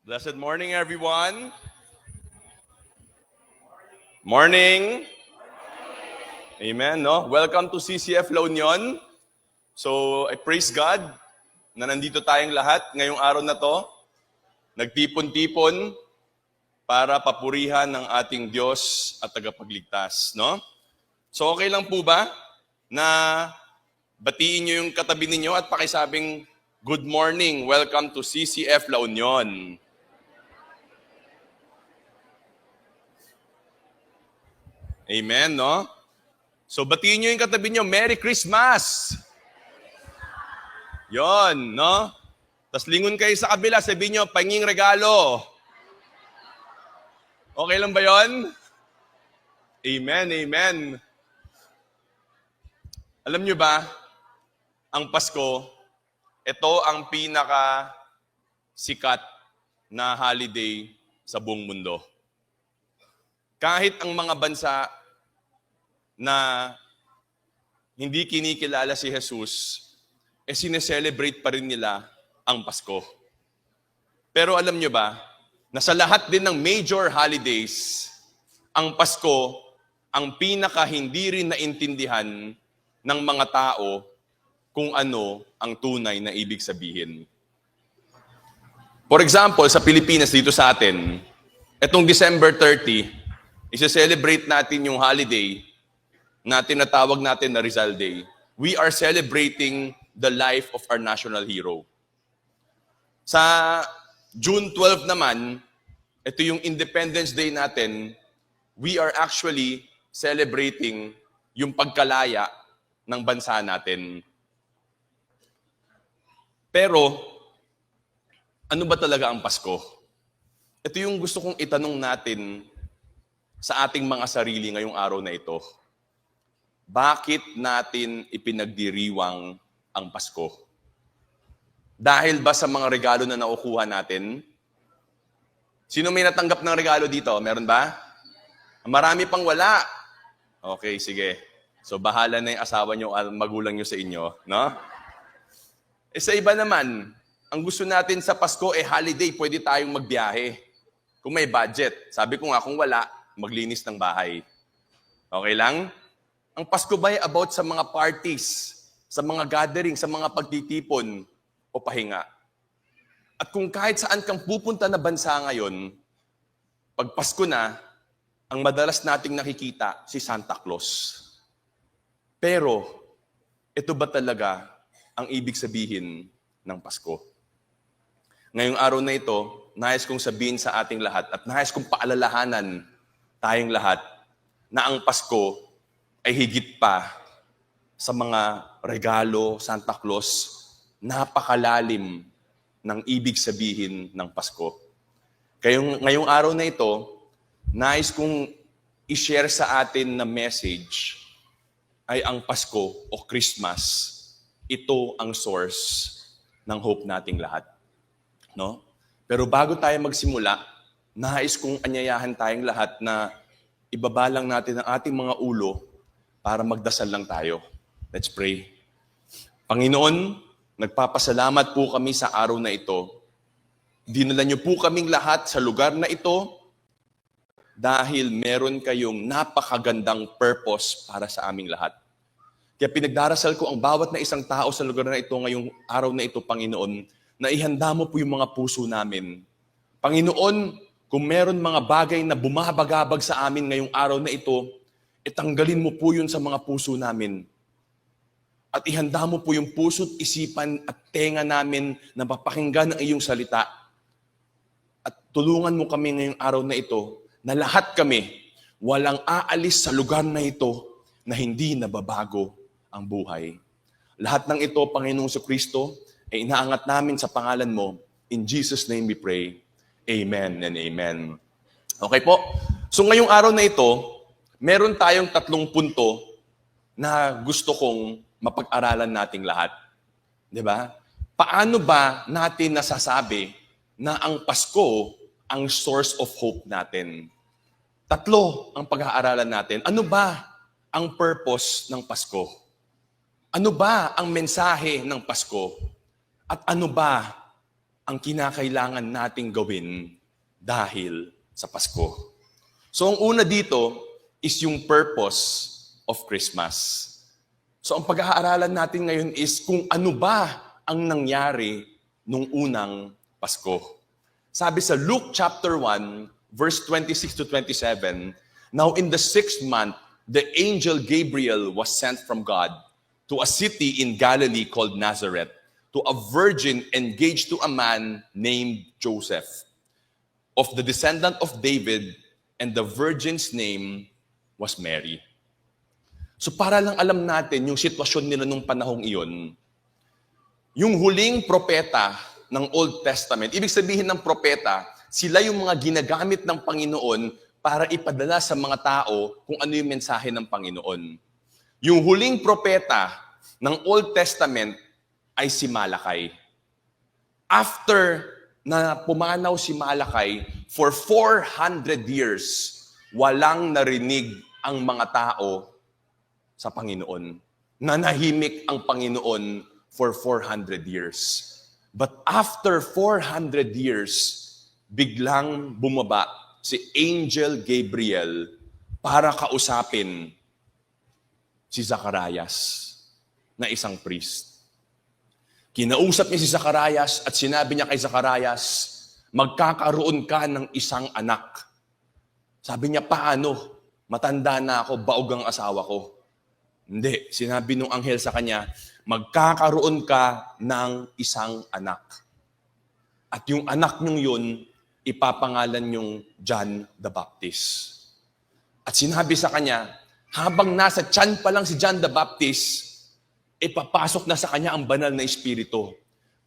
Blessed morning, everyone. Morning. Amen, no? Welcome to CCF La Union. So, I praise God na nandito tayong lahat ngayong araw na to. Nagtipon-tipon para papurihan ng ating Diyos at tagapagligtas, no? So, okay lang po ba na batiin nyo yung katabi ninyo at pakisabing, good morning, welcome to CCF La Union. Amen, no? So, batiin nyo yung katabi nyo, Merry Christmas! Yon, no? Tapos lingon kayo sa kabila, sabihin nyo, panging regalo. Okay lang ba yon? Amen, amen. Alam nyo ba, ang Pasko, ito ang pinaka sikat na holiday sa buong mundo. Kahit ang mga bansa na hindi kinikilala si Jesus, sineselebrate pa rin nila ang Pasko. Pero alam nyo ba, na sa lahat din ng major holidays, ang Pasko, ang pinaka hindi rin naintindihan ng mga tao kung ano ang tunay na ibig sabihin. For example, sa Pilipinas, dito sa atin, itong December 30, isa-celebrate natin yung holiday na tinatawag natin na Rizal Day. We are celebrating the life of our national hero. Sa June 12 naman, ito yung Independence Day natin, we are actually celebrating yung pagkalaya ng bansa natin. Pero, ano ba talaga ang Pasko? Ito yung gusto kong itanong natin sa ating mga sarili ngayong araw na ito. Bakit natin ipinagdiriwang ang Pasko? Dahil ba sa mga regalo na nakukuha natin? Sino may natanggap ng regalo dito? Meron ba? Marami pang wala. Okay, sige. So bahala na yung asawa nyo at magulang nyo sa inyo, no? Sa iba naman, ang gusto natin sa Pasko holiday, pwede tayong magbiyahe. Kung may budget. Sabi ko nga, kung wala, maglinis ng bahay. Okay lang? Ang Pasko ba ay about sa mga parties, sa mga gathering, sa mga pagtitipon o pahinga? At kung kahit saan kang pupunta na bansa ngayon, pag Pasko na, ang madalas nating nakikita si Santa Claus. Pero, ito ba talaga ang ibig sabihin ng Pasko? Ngayong araw na ito, nais kong sabihin sa ating lahat at nais kong paalalahanan tayong lahat na ang Pasko ay higit pa sa mga regalo, Santa Claus, napakalalim ng ibig sabihin ng Pasko. Ngayong araw na ito, nais kong i-share sa atin na message ay ang Pasko o Christmas. Ito ang source ng hope nating lahat. No? Pero bago tayo magsimula, nais kong anyayahan tayong lahat na ibaba lang natin ang ating mga ulo para magdasal lang tayo. Let's pray. Panginoon, nagpapasalamat po kami sa araw na ito. Dinala niyo po kaming lahat sa lugar na ito dahil meron kayong napakagandang purpose para sa aming lahat. Kaya pinagdarasal ko ang bawat na isang tao sa lugar na ito ngayong araw na ito, Panginoon, na ihanda mo po yung mga puso namin. Panginoon, kung meron mga bagay na bumabagabag sa amin ngayong araw na ito, itanggalin mo po yun sa mga puso namin. At ihanda mo po yung puso't isipan at tenga namin na mapakinggan ang iyong salita. At tulungan mo kami ngayong araw na ito na lahat kami walang aalis sa lugar na ito na hindi nababago ang buhay. Lahat ng ito, Panginoong Kristo, ay inaangat namin sa pangalan mo. In Jesus' name we pray. Amen and amen. Okay po? So ngayong araw na ito, meron tayong 3 punto na gusto kong mapag-aralan nating lahat. 'Di ba? Paano ba natin nasasabi na ang Pasko ang source of hope natin? 3 ang pag-aaralan natin. Ano ba ang purpose ng Pasko? Ano ba ang mensahe ng Pasko? At ano ba ang kinakailangan nating gawin dahil sa Pasko. So ang una dito is yung purpose of Christmas. So ang pag-aaralan natin ngayon is kung ano ba ang nangyari nung unang Pasko. Sabi sa Luke chapter 1, verse 26 to 27, "Now in the 6th month, the angel Gabriel was sent from God to a city in Galilee called Nazareth, to a virgin engaged to a man named Joseph, of the descendant of David, and the virgin's name was Mary." So para lang alam natin yung sitwasyon nila nung panahong iyon, yung huling propeta ng Old Testament, ibig sabihin ng propeta, sila yung mga ginagamit ng Panginoon para ipadala sa mga tao kung ano yung mensahe ng Panginoon. Yung huling propeta ng Old Testament ay si Malakay. After na pumanaw si Malakay, for 400 years, walang narinig ang mga tao sa Panginoon. Nanahimik ang Panginoon for 400 years. But after 400 years, biglang bumaba si Angel Gabriel para kausapin si Zacarias na isang priest. Kinausap niya si Zacarias at sinabi niya kay Zacarias, magkakaroon ka ng isang anak. Sabi niya, paano? Matanda na ako, baog ang asawa ko. Hindi, sinabi nung anghel sa kanya, magkakaroon ka ng isang anak. At yung anak niyong yun, ipapangalan niyong John the Baptist. At sinabi sa kanya, habang nasa tiyan pa lang si John the Baptist, ipapasok na sa kanya ang banal na espiritu.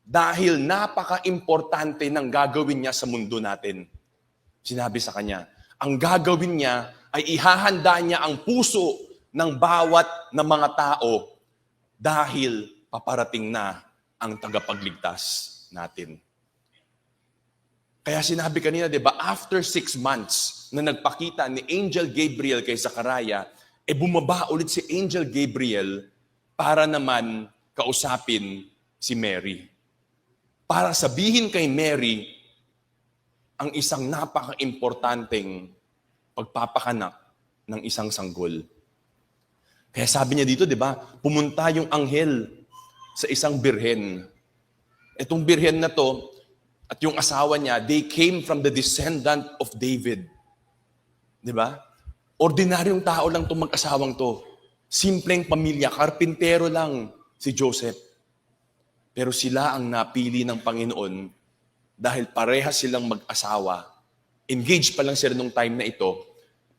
Dahil napaka-importante ng gagawin niya sa mundo natin. Sinabi sa kanya, ang gagawin niya ay ihahanda niya ang puso ng bawat na mga tao dahil paparating na ang tagapagligtas natin. Kaya sinabi kanina, di ba, after 6 months na nagpakita ni Angel Gabriel kay Zacariah, bumaba ulit si Angel Gabriel para naman kausapin si Mary. Para sabihin kay Mary ang isang napaka-importanteng pagpapakanak ng isang sanggol. Kaya sabi niya dito, di ba, pumunta yung anghel sa isang birhen. Itong birhen na to, at yung asawa niya, they came from the descendant of David. Di ba? Ordinaryong tao lang itong mag-asawang to. Simpleng pamilya, karpintero lang si Joseph. Pero sila ang napili ng Panginoon dahil parehas silang mag-asawa. Engaged pa lang sila nung time na ito.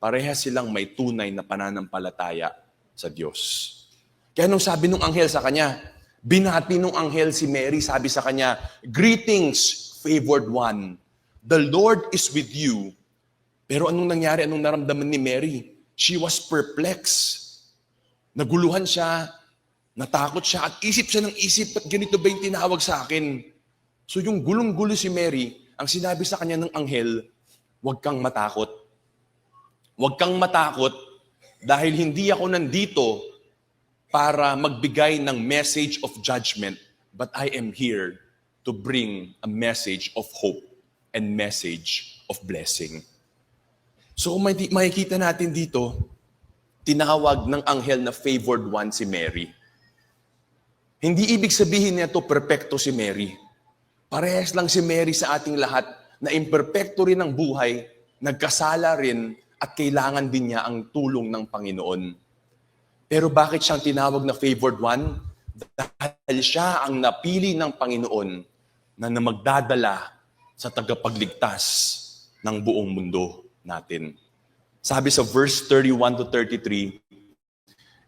Parehas silang may tunay na pananampalataya sa Diyos. Kaya nung sabi nung anghel sa kanya, binati nung anghel si Mary, sabi sa kanya, "Greetings, favored one. The Lord is with you." Pero anong nangyari? Anong naramdaman ni Mary? She was perplexed. Naguluhan siya, natakot siya, at isip siya ng isip, at ganito ba yung tinawag sa akin? So yung gulong-gulo si Mary, ang sinabi sa kanya ng anghel, huwag kang matakot. Huwag kang matakot dahil hindi ako nandito para magbigay ng message of judgment, but I am here to bring a message of hope and message of blessing. So makikita natin dito, tinawag ng anghel na favored one si Mary. Hindi ibig sabihin nito perpekto si Mary. Parehas lang si Mary sa ating lahat na imperpekto rin ang buhay, nagkasala rin at kailangan din niya ang tulong ng Panginoon. Pero bakit siyang tinawag na favored one? Dahil siya ang napili ng Panginoon na magdadala sa tagapagligtas ng buong mundo natin. Sabi sa verse 31 to 33,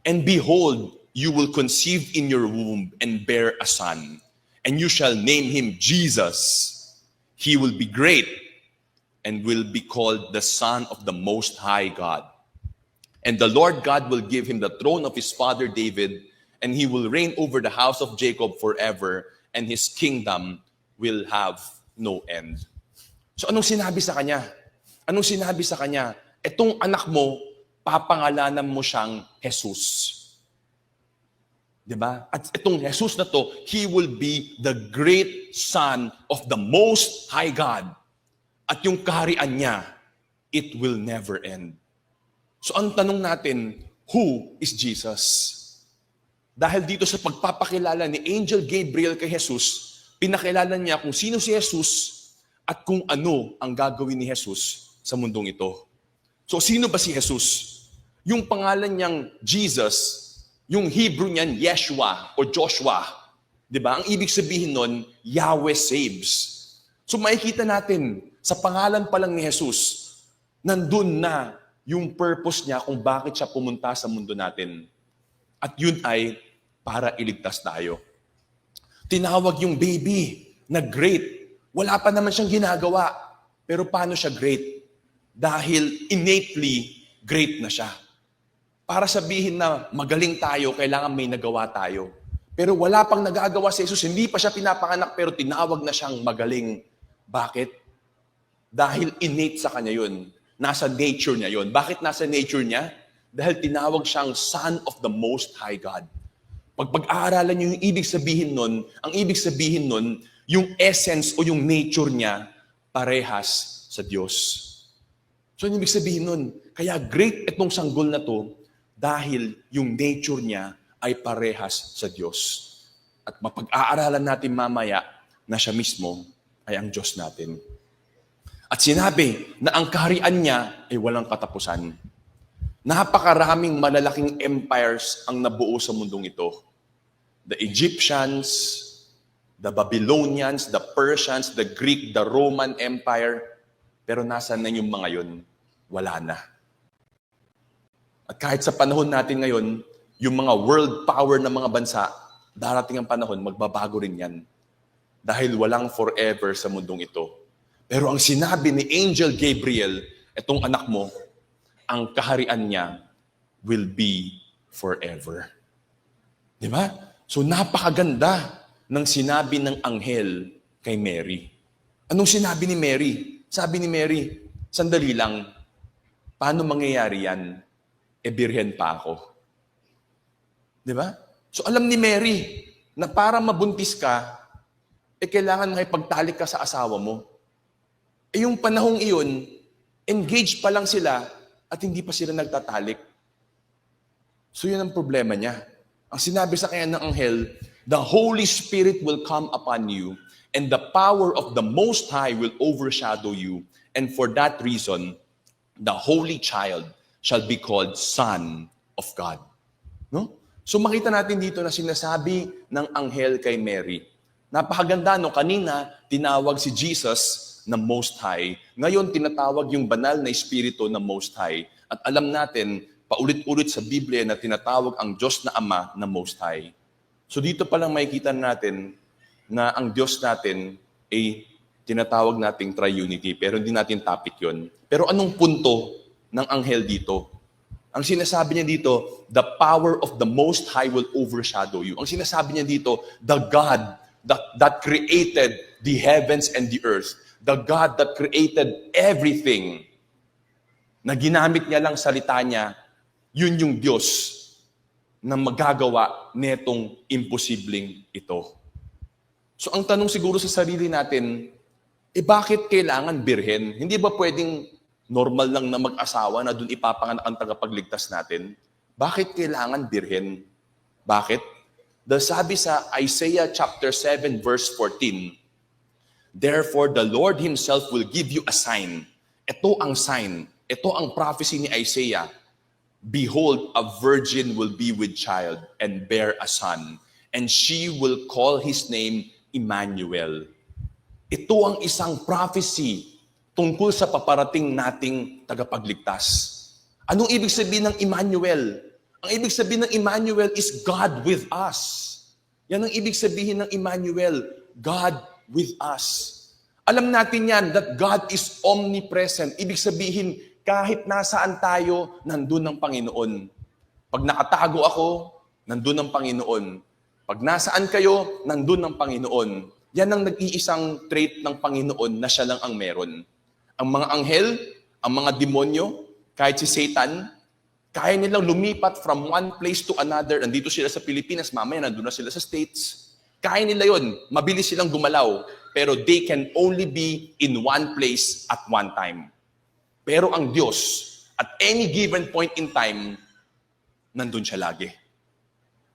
"And behold, you will conceive in your womb and bear a son, and you shall name him Jesus. He will be great and will be called the Son of the Most High God. And the Lord God will give him the throne of his father David, and he will reign over the house of Jacob forever, and his kingdom will have no end." So anong sinabi sa kanya? Anong sinabi sa kanya? Etong anak mo, papangalanan mo siyang Jesus. Diba? At itong Jesus na to, He will be the great Son of the Most High God. At yung kaharian niya, it will never end. So ang tanong natin, who is Jesus? Dahil dito sa pagpapakilala ni Angel Gabriel kay Jesus, pinakilala niya kung sino si Jesus at kung ano ang gagawin ni Jesus sa mundong ito. So sino ba si Jesus? Yung pangalan niyang Jesus, yung Hebrew niyan, Yeshua o Joshua. Diba? Ang ibig sabihin nun, Yahweh saves. So makikita natin, sa pangalan pa lang ni Jesus, nandun na yung purpose niya kung bakit siya pumunta sa mundo natin. At yun ay para iligtas tayo. Tinawag yung baby na great. Wala pa naman siyang ginagawa. Pero paano siya great? Dahil innately great na siya. Para sabihin na magaling tayo, kailangan may nagawa tayo. Pero wala pang nagagawa si Jesus, hindi pa siya pinapanganak pero tinawag na siyang magaling. Bakit? Dahil innate sa kanya yun. Nasa nature niya yun. Bakit nasa nature niya? Dahil tinawag siyang Son of the Most High God. Pag-aaralan niyo yung ibig sabihin nun, ang ibig sabihin nun, yung essence o yung nature niya, parehas sa Diyos. So, yung ibig sabihin nun, kaya great itong sanggol na to, dahil yung nature niya ay parehas sa Diyos. At mapag-aaralan natin mamaya na siya mismo ay ang Diyos natin. At sinabi na ang kaharian niya ay walang katapusan. Napakaraming malalaking empires ang nabuo sa mundong ito. The Egyptians, the Babylonians, the Persians, the Greek, the Roman Empire. Pero nasaan na yung mga yun? Wala na. At kahit sa panahon natin ngayon, yung mga world power na mga bansa, darating ang panahon, magbabago rin yan. Dahil walang forever sa mundong ito. Pero ang sinabi ni Angel Gabriel, itong anak mo, ang kaharian niya will be forever. Di ba? So napakaganda ng sinabi ng anghel kay Mary. Anong sinabi ni Mary? Sabi ni Mary, sandali lang, paano mangyayari yan? Birhen pa ako. Di ba? So alam ni Mary na para mabuntis ka, kailangan makipagtalik ka sa asawa mo. Yung panahong iyon, engaged pa lang sila at hindi pa sila nagtatalik. So yun ang problema niya. Ang sinabi sa kanya ng anghel, the Holy Spirit will come upon you and the power of the Most High will overshadow you. And for that reason, the Holy Child shall be called Son of God. No? So makita natin dito na sinasabi ng anghel kay Mary. Napakaganda, no? Kanina, tinawag si Jesus na Most High. Ngayon, tinatawag yung banal na Espiritu na Most High. At alam natin, paulit-ulit sa Biblia na tinatawag ang Diyos na Ama na Most High. So dito pa lang makikita natin na ang Diyos natin ay tinatawag nating triunity, pero hindi natin topic yun. Pero anong punto ng anghel dito? Ang sinasabi niya dito, the power of the Most High will overshadow you. Ang sinasabi niya dito, the God that created the heavens and the earth, the God that created everything, na ginamit niya lang salita niya, yun yung Diyos na magagawa netong imposibleng ito. So ang tanong siguro sa sarili natin, bakit kailangan birhen? Hindi ba pwedeng normal lang na mag-asawa na doon ipapanganak ang tagapagligtas natin? Bakit kailangan birhen? Bakit? Dahil sabi sa Isaiah chapter 7 verse 14, therefore the Lord Himself will give you a sign. Ito ang sign. Ito ang prophecy ni Isaiah. Behold, a virgin will be with child and bear a son, and she will call his name Emmanuel. Ito ang isang prophecy tungkol sa paparating nating tagapagligtas. Anong ibig sabihin ng Emmanuel? Ang ibig sabihin ng Emmanuel is God with us. Yan ang ibig sabihin ng Emmanuel, God with us. Alam natin yan, that God is omnipresent. Ibig sabihin, kahit nasaan tayo, nandun ang Panginoon. Pag nakatago ako, nandun ang Panginoon. Pag nasaan kayo, nandun ang Panginoon. Yan ang nag-iisang trait ng Panginoon na siya lang ang meron. Ang mga anghel, ang mga demonyo, kahit si Satan, Kaya nilang lumipat from one place to another. Nandito sila sa Pilipinas, mamaya nandun na sila sa States. Kaya nila yon, mabilis silang gumalaw. Pero they can only be in one place at one time. Pero ang Diyos, at any given point in time, nandun siya lagi.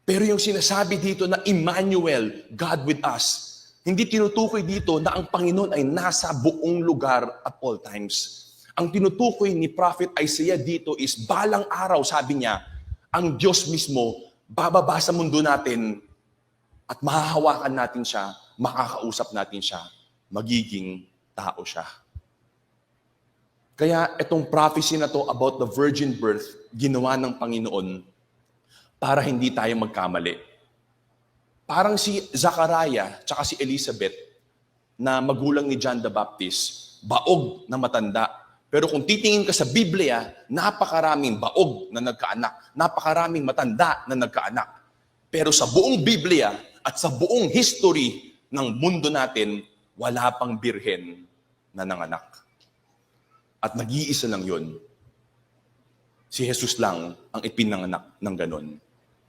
Pero yung sinasabi dito na Emmanuel, God with us, hindi tinutukoy dito na ang Panginoon ay nasa buong lugar at all times. Ang tinutukoy ni Prophet Isaiah dito is balang araw, sabi niya, ang Diyos mismo bababa sa mundo natin at mahahawakan natin siya, makakausap natin siya, magiging tao siya. Kaya itong prophecy na to about the virgin birth, ginawa ng Panginoon para hindi tayo magkamali. Parang si Zachariah tsaka si Elizabeth na magulang ni John the Baptist, baog na matanda. Pero kung titingin ka sa Biblia, napakaraming baog na nagkaanak, napakaraming matanda na nagkaanak. Pero sa buong Biblia at sa buong history ng mundo natin, wala pang birhen na nanganak. At nag-iisa lang yun. Si Jesus lang ang ipinanganak ng ganon.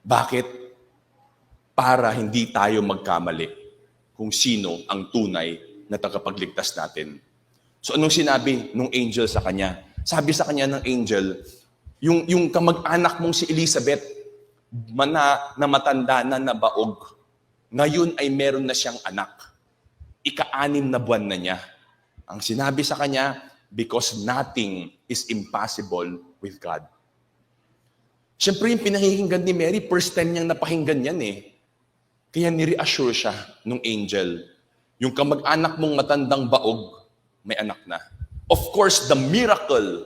Bakit? Para hindi tayo magkamali kung sino ang tunay na tagapagligtas natin. So anong sinabi nung angel sa kanya? Sabi sa kanya ng angel, yung kamag-anak mong si Elizabeth, na matanda na nabaog, ngayon ay meron na siyang anak. Ika-6 na buwan na niya. Ang sinabi sa kanya, because nothing is impossible with God. Siyempre yung pinakikinggan ni Mary, first time niyang napakinggan yan eh. Kaya ni-reassure siya nung angel, yung kamag-anak mong matandang baog, may anak na. Of course, the miracle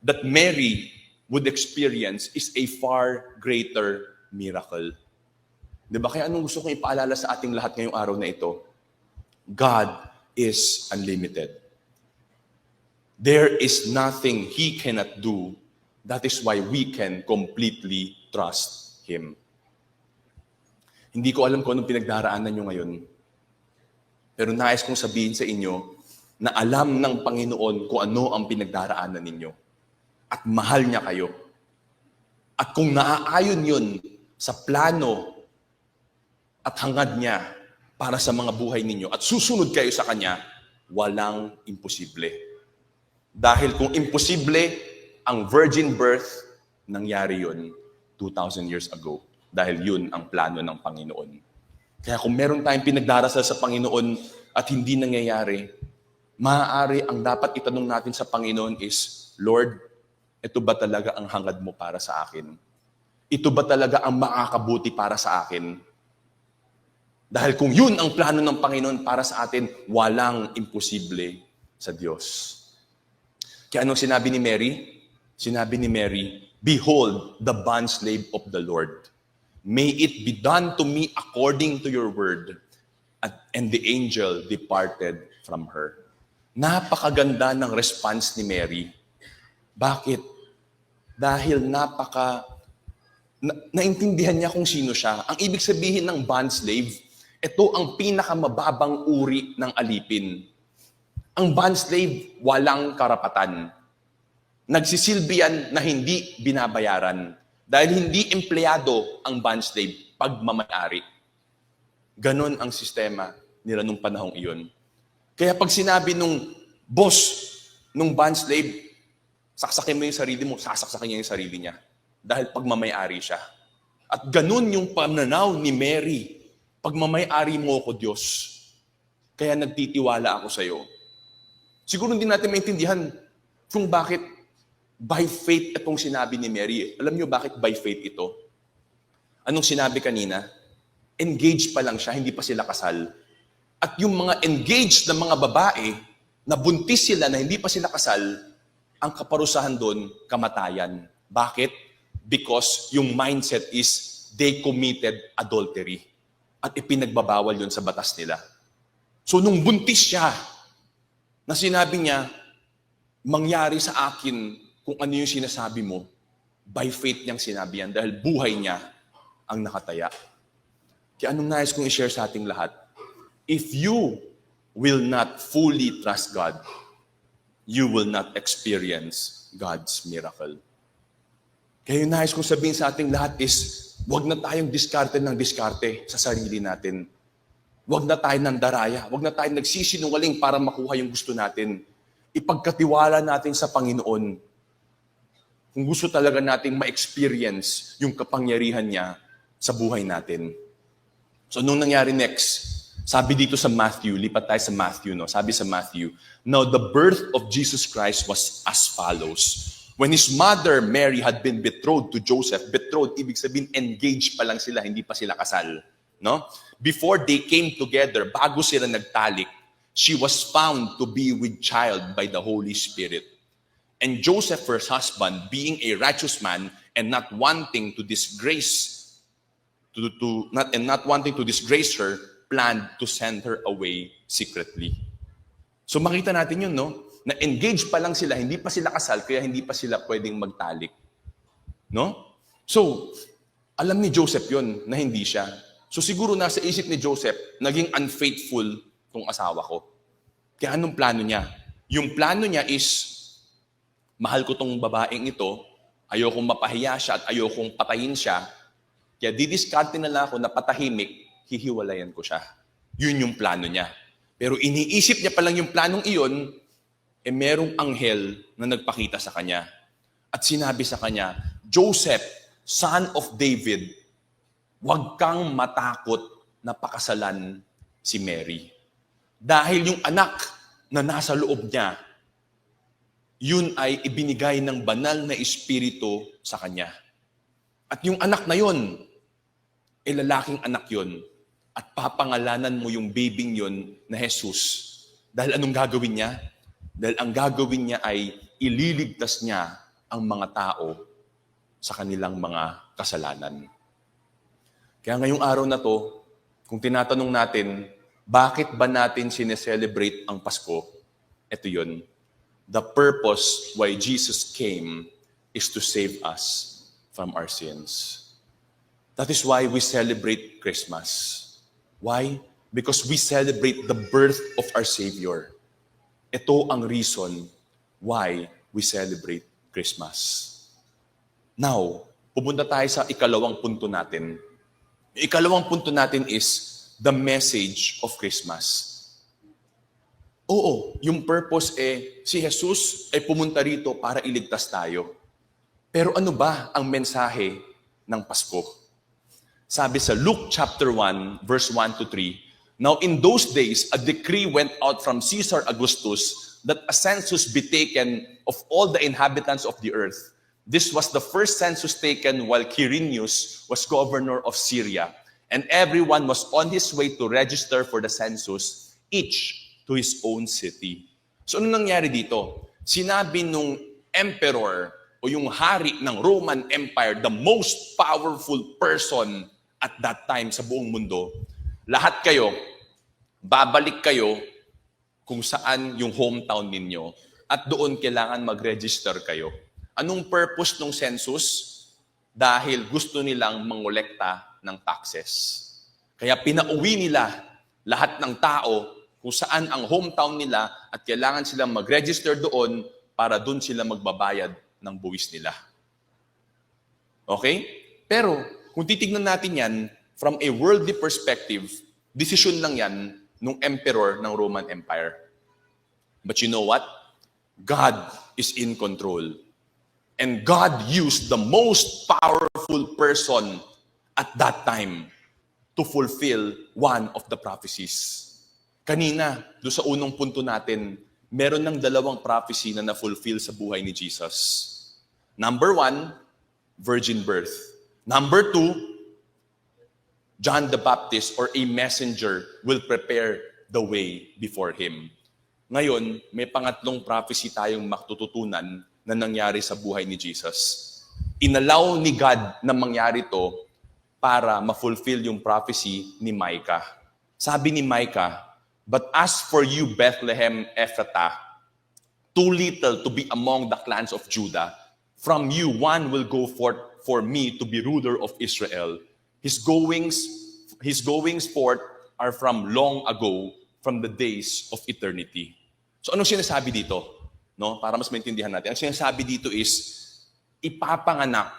that Mary would experience is a far greater miracle. Diba? Kaya anong gusto kong ipaalala sa ating lahat ngayong araw na ito? God is unlimited. There is nothing He cannot do. That is why we can completely trust Him. Hindi ko alam kung anong pinagdaraanan nyo ngayon. Pero nais kong sabihin sa inyo na alam ng Panginoon kung ano ang pinagdaraanan ninyo. At mahal niya kayo. At kung naaayon yun sa plano at hangad niya para sa mga buhay ninyo at susunod kayo sa Kanya, walang imposible. Dahil kung imposible ang virgin birth, nangyari yun 2,000 years ago. Dahil yun ang plano ng Panginoon. Kaya kung meron tayong pinagdarasal sa Panginoon at hindi nangyayari, maaari ang dapat itanong natin sa Panginoon is, Lord, ito ba talaga ang hangad mo para sa akin? Ito ba talaga ang makakabuti para sa akin? Dahil kung yun ang plano ng Panginoon para sa atin, walang imposible sa Diyos. Kaya anong sinabi ni Mary? Sinabi ni Mary, behold, the bondslave of the Lord. May it be done to me according to your word. And the angel departed from her. Napakaganda ng response ni Mary. Bakit? Dahil naintindihan niya kung sino siya. Ang ibig sabihin ng bondslave, ito ang pinakamababang uri ng alipin. Ang bondslave, walang karapatan. Nagsisilbi yan na hindi binabayaran. Dahil hindi empleyado ang bondslave, pagmamayari. Ganon ang sistema nila nung panahong iyon. Kaya pag sinabi nung boss, nung bondslave, saksakin mo yung sarili mo, sasaksakin niya yung sarili niya. Dahil pagmamayari siya. At ganon yung pananaw ni Mary. Pagmamayari mo ako, Diyos. Kaya nagtitiwala ako sa iyo. Siguro hindi natin maintindihan kung bakit by faith itong sinabi ni Mary. Alam niyo bakit by faith ito? Anong sinabi kanina? Engaged pa lang siya, hindi pa sila kasal. At yung mga engaged na mga babae, na buntis sila na hindi pa sila kasal, ang kaparusahan doon, kamatayan. Bakit? Because yung mindset is they committed adultery. At ipinagbabawal yun sa batas nila. So nung buntis siya, na sinabi niya, mangyari sa akin kung ano yung sinasabi mo, by faith niyang sinabi yan dahil buhay niya ang nakataya. Kaya anong nais kong i-share sa ating lahat? If you will not fully trust God, you will not experience God's miracle. Kaya yung nais kong sabihin sa ating lahat is, huwag na tayong diskarte ng diskarte sa sarili natin. Huwag na tayong nandaraya. Huwag na tayong nagsisinungaling para makuha yung gusto natin. Ipagkatiwala natin sa Panginoon. Kung gusto talaga nating ma-experience yung kapangyarihan niya sa buhay natin. So, nung nangyari next, sabi dito sa Matthew, lipat tayo sa Matthew, no? Sabi sa Matthew, now the birth of Jesus Christ was as follows. When his mother Mary had been betrothed to Joseph, betrothed, ibig sabihin engaged pa lang sila, hindi pa sila kasal. No? Before they came together, bago sila nagtalik, she was found to be with child by the Holy Spirit. And Joseph, her husband, being a righteous man and not wanting to disgrace not wanting to disgrace her, planned to send her away secretly. So makita natin yun, no? Na engaged pa lang sila, hindi pa sila kasal, kaya hindi pa sila pwedeng magtalik. No? So, alam ni Joseph yun, na hindi siya. So siguro nasa isip ni Joseph, naging unfaithful tong asawa ko. Kaya anong plano niya? Yung plano niya is, mahal ko tong babaeng ito, ayokong mapahiya siya at ayokong patayin siya, kaya didiskarte na lang ako na patahimik, hihiwalayan ko siya. Yun yung plano niya. Pero iniisip niya pa lang yung planong iyon, merong anghel na nagpakita sa kanya. At sinabi sa kanya, Joseph, son of David, huwag kang matakot na pakasalan si Mary. Dahil yung anak na nasa loob niya, yun ay ibinigay ng banal na espiritu sa kanya. At yung anak na yun, lalaking anak yun. At papangalanan mo yung babing yun na Jesus. Dahil anong gagawin niya? Dahil ang gagawin niya ay ililigtas niya ang mga tao sa kanilang mga kasalanan. Kaya ngayong araw na to, kung tinatanong natin, bakit ba natin sineselebrate ang Pasko? Ito yun. The purpose why Jesus came is to save us from our sins. That is why we celebrate Christmas. Why? Because we celebrate the birth of our Savior. Ito ang reason why we celebrate Christmas. Now, pupunta tayo sa ikalawang punto natin. Yung ikalawang punto natin is the message of Christmas. Oo, yung purpose si Jesus ay pumunta rito para iligtas tayo. Pero ano ba ang mensahe ng Pasko? Sabi sa Luke chapter 1, verse 1 to 3, now in those days, a decree went out from Caesar Augustus that a census be taken of all the inhabitants of the earth. This was the first census taken while Quirinius was governor of Syria, and everyone was on his way to register for the census, each to his own city. So ano nangyari dito? Sinabi nung emperor o yung hari ng Roman Empire, the most powerful person at that time sa buong mundo, lahat kayo, babalik kayo kung saan yung hometown ninyo at doon kailangan mag-register kayo. Anong purpose ng census? Dahil gusto nilang mangolekta ng taxes. Kaya pinauwi nila lahat ng tao kung saan ang hometown nila at kailangan silang mag-register doon para doon sila magbabayad ng buwis nila. Okay? Pero kung titignan natin yan from a worldly perspective, decision lang yan nung emperor ng Roman Empire. But you know what? God is in control. And God used the most powerful person at that time to fulfill one of the prophecies. Kanina, doon sa unang punto natin, meron ng dalawang prophecy na na-fulfill sa buhay ni Jesus. Number 1, virgin birth. Number 2, John the Baptist or a messenger will prepare the way before him. Ngayon, may pangatlong prophecy tayong matututunan na nangyari sa buhay ni Jesus. Inalaw ni God na mangyari to para ma-fulfill yung prophecy ni Micah. Sabi ni Micah, but as for you, Bethlehem Ephratah, too little to be among the clans of Judah, from you one will go forth for me to be ruler of Israel. His goings forth are from long ago, from the days of eternity. So anong sinasabi dito? No, para mas maintindihan natin. Ang sinasabi dito is, ipapanganak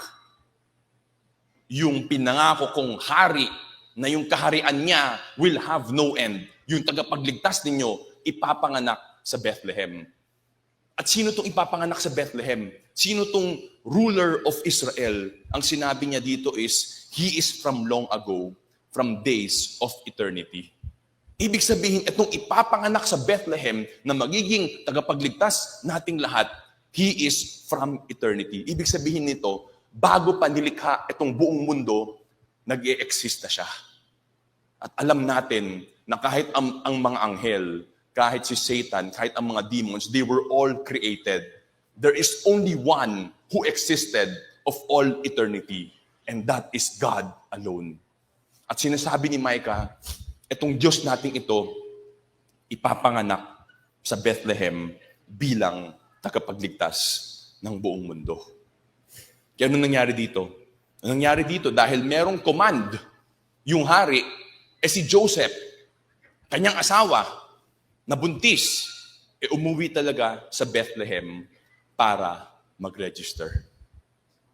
yung pinangako kong hari na yung kaharian niya will have no end. Yung tagapagligtas ninyo, ipapanganak sa Bethlehem. At sino tong ipapanganak sa Bethlehem? Sino tong ruler of Israel? Ang sinabi niya dito is, He is from long ago, from days of eternity. Ibig sabihin, itong ipapanganak sa Bethlehem na magiging tagapagligtas nating lahat, He is from eternity. Ibig sabihin nito, bago pa nilikha itong buong mundo, nag-e-exist na siya. At alam natin na kahit ang mga anghel, kahit si Satan, kahit ang mga demons, they were all created. There is only one who existed of all eternity, and that is God alone. At sinasabi ni Micah, itong Diyos nating ito, ipapanganak sa Bethlehem bilang tagapagligtas ng buong mundo. Kaya ano nangyari dito? Ano nangyari dito? Dahil merong command, yung hari, si Joseph, kanyang asawa, na buntis, umuwi talaga sa Bethlehem para mag-register.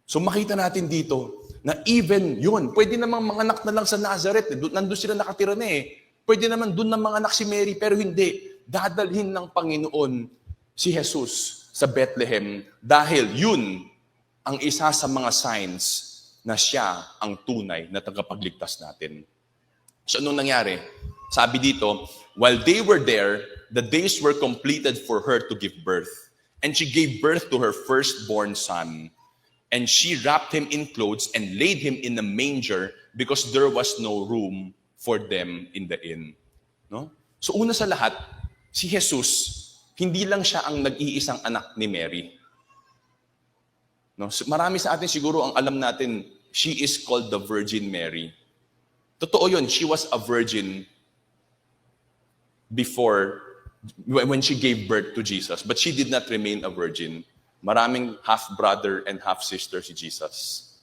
So makita natin dito na even yun, pwede namang manganak na lang sa Nazareth. Nandun sila nakatira na eh. Pwede naman dun na manganak si Mary, pero hindi. Dadalhin ng Panginoon si Jesus sa Bethlehem dahil yun ang isa sa mga signs na siya ang tunay na tagapagligtas natin. So anong nangyari? Sabi dito, while they were there, the days were completed for her to give birth. And she gave birth to her firstborn son. And she wrapped him in clothes and laid him in a manger because there was no room for them in the inn. No? So una sa lahat, si Jesus, hindi lang siya ang nag-iisang anak ni Mary. No? So, marami sa atin siguro ang alam natin, she is called the Virgin Mary. Totoo yun, she was a virgin before, when she gave birth to Jesus. But she did not remain a virgin. Maraming half-brother and half-sister si Jesus.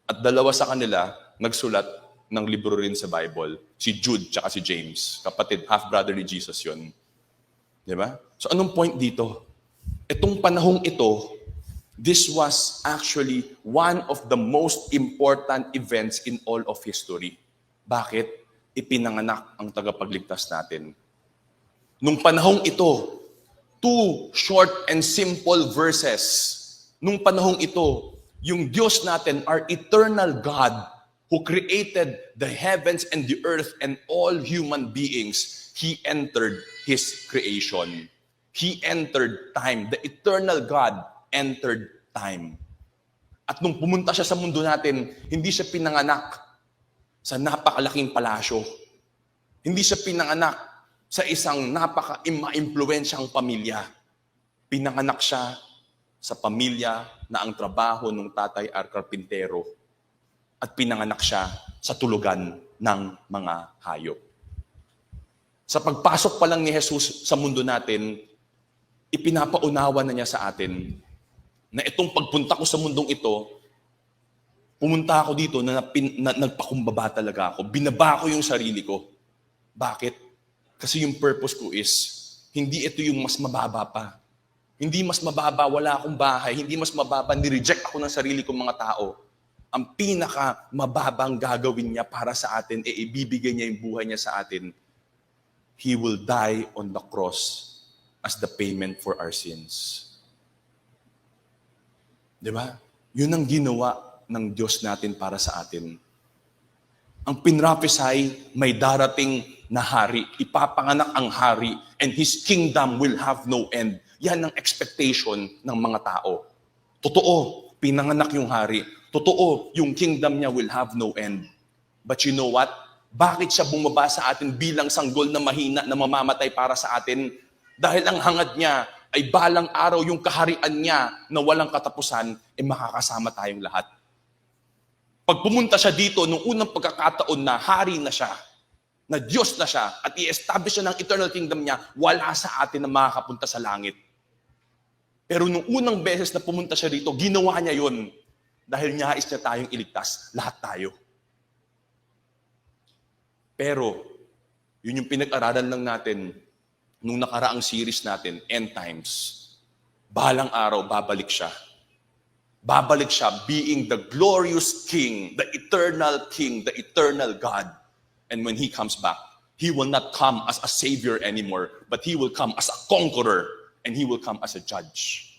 At dalawa sa kanila, nagsulat ng libro rin sa Bible. Si Jude tsaka si James. Kapatid, half-brother ni Jesus yun. Di ba? So anong point dito? Itong panahong ito, this was actually one of the most important events in all of history. Bakit? Ipinanganak ang tagapagligtas natin. Nung panahong ito, two short and simple verses. Nung panahong ito, yung Diyos natin, our eternal God, who created the heavens and the earth and all human beings, He entered His creation. He entered time. The eternal God entered time. At nung pumunta siya sa mundo natin, hindi siya pinanganak sa napakalaking palasyo. Hindi siya pinanganak sa isang napaka-impluwensyang pamilya. Pinanganak siya sa pamilya na ang trabaho ng tatay ay karpintero. At pinanganak siya sa tulugan ng mga hayop. Sa pagpasok pa lang ni Jesus sa mundo natin, ipinapaunawa na niya sa atin na itong pagpunta ko sa mundong ito, pumunta ako dito na nagpakumbaba talaga ako. Binaba ko yung sarili ko. Bakit? Kasi yung purpose ko is, hindi ito yung mas mababa pa. Hindi mas mababa, wala akong bahay. Hindi mas mababa, nireject ako ng sarili kong mga tao. Ang pinaka mababang gagawin niya para sa atin, ibibigay niya yung buhay niya sa atin. He will die on the cross as the payment for our sins. Di ba? Yun ang ginawa ng Diyos natin para sa atin. Ang pinrapesay, may darating na hari. Ipapanganak ang hari and His kingdom will have no end. Yan ang expectation ng mga tao. Totoo, pinanganak yung hari. Totoo, yung kingdom niya will have no end. But you know what? Bakit siya bumaba sa atin bilang sanggol na mahina na mamamatay para sa atin? Dahil ang hangad niya ay balang araw yung kaharian niya na walang katapusan, makakasama tayong lahat. Pag pumunta siya dito, nung unang pagkakataon na hari na siya, na Diyos na siya, at i-establish siya ng eternal kingdom niya, wala sa atin na makakapunta sa langit. Pero nung unang beses na pumunta siya dito, ginawa niya yun. Dahil niyais niya tayong iligtas, lahat tayo. Pero, yun yung pinag-aralan lang natin nung nakaraang series natin, End Times. Balang araw, babalik siya. babalik siya being the glorious King, the eternal God. And when He comes back, He will not come as a Savior anymore, but He will come as a conqueror, and He will come as a judge.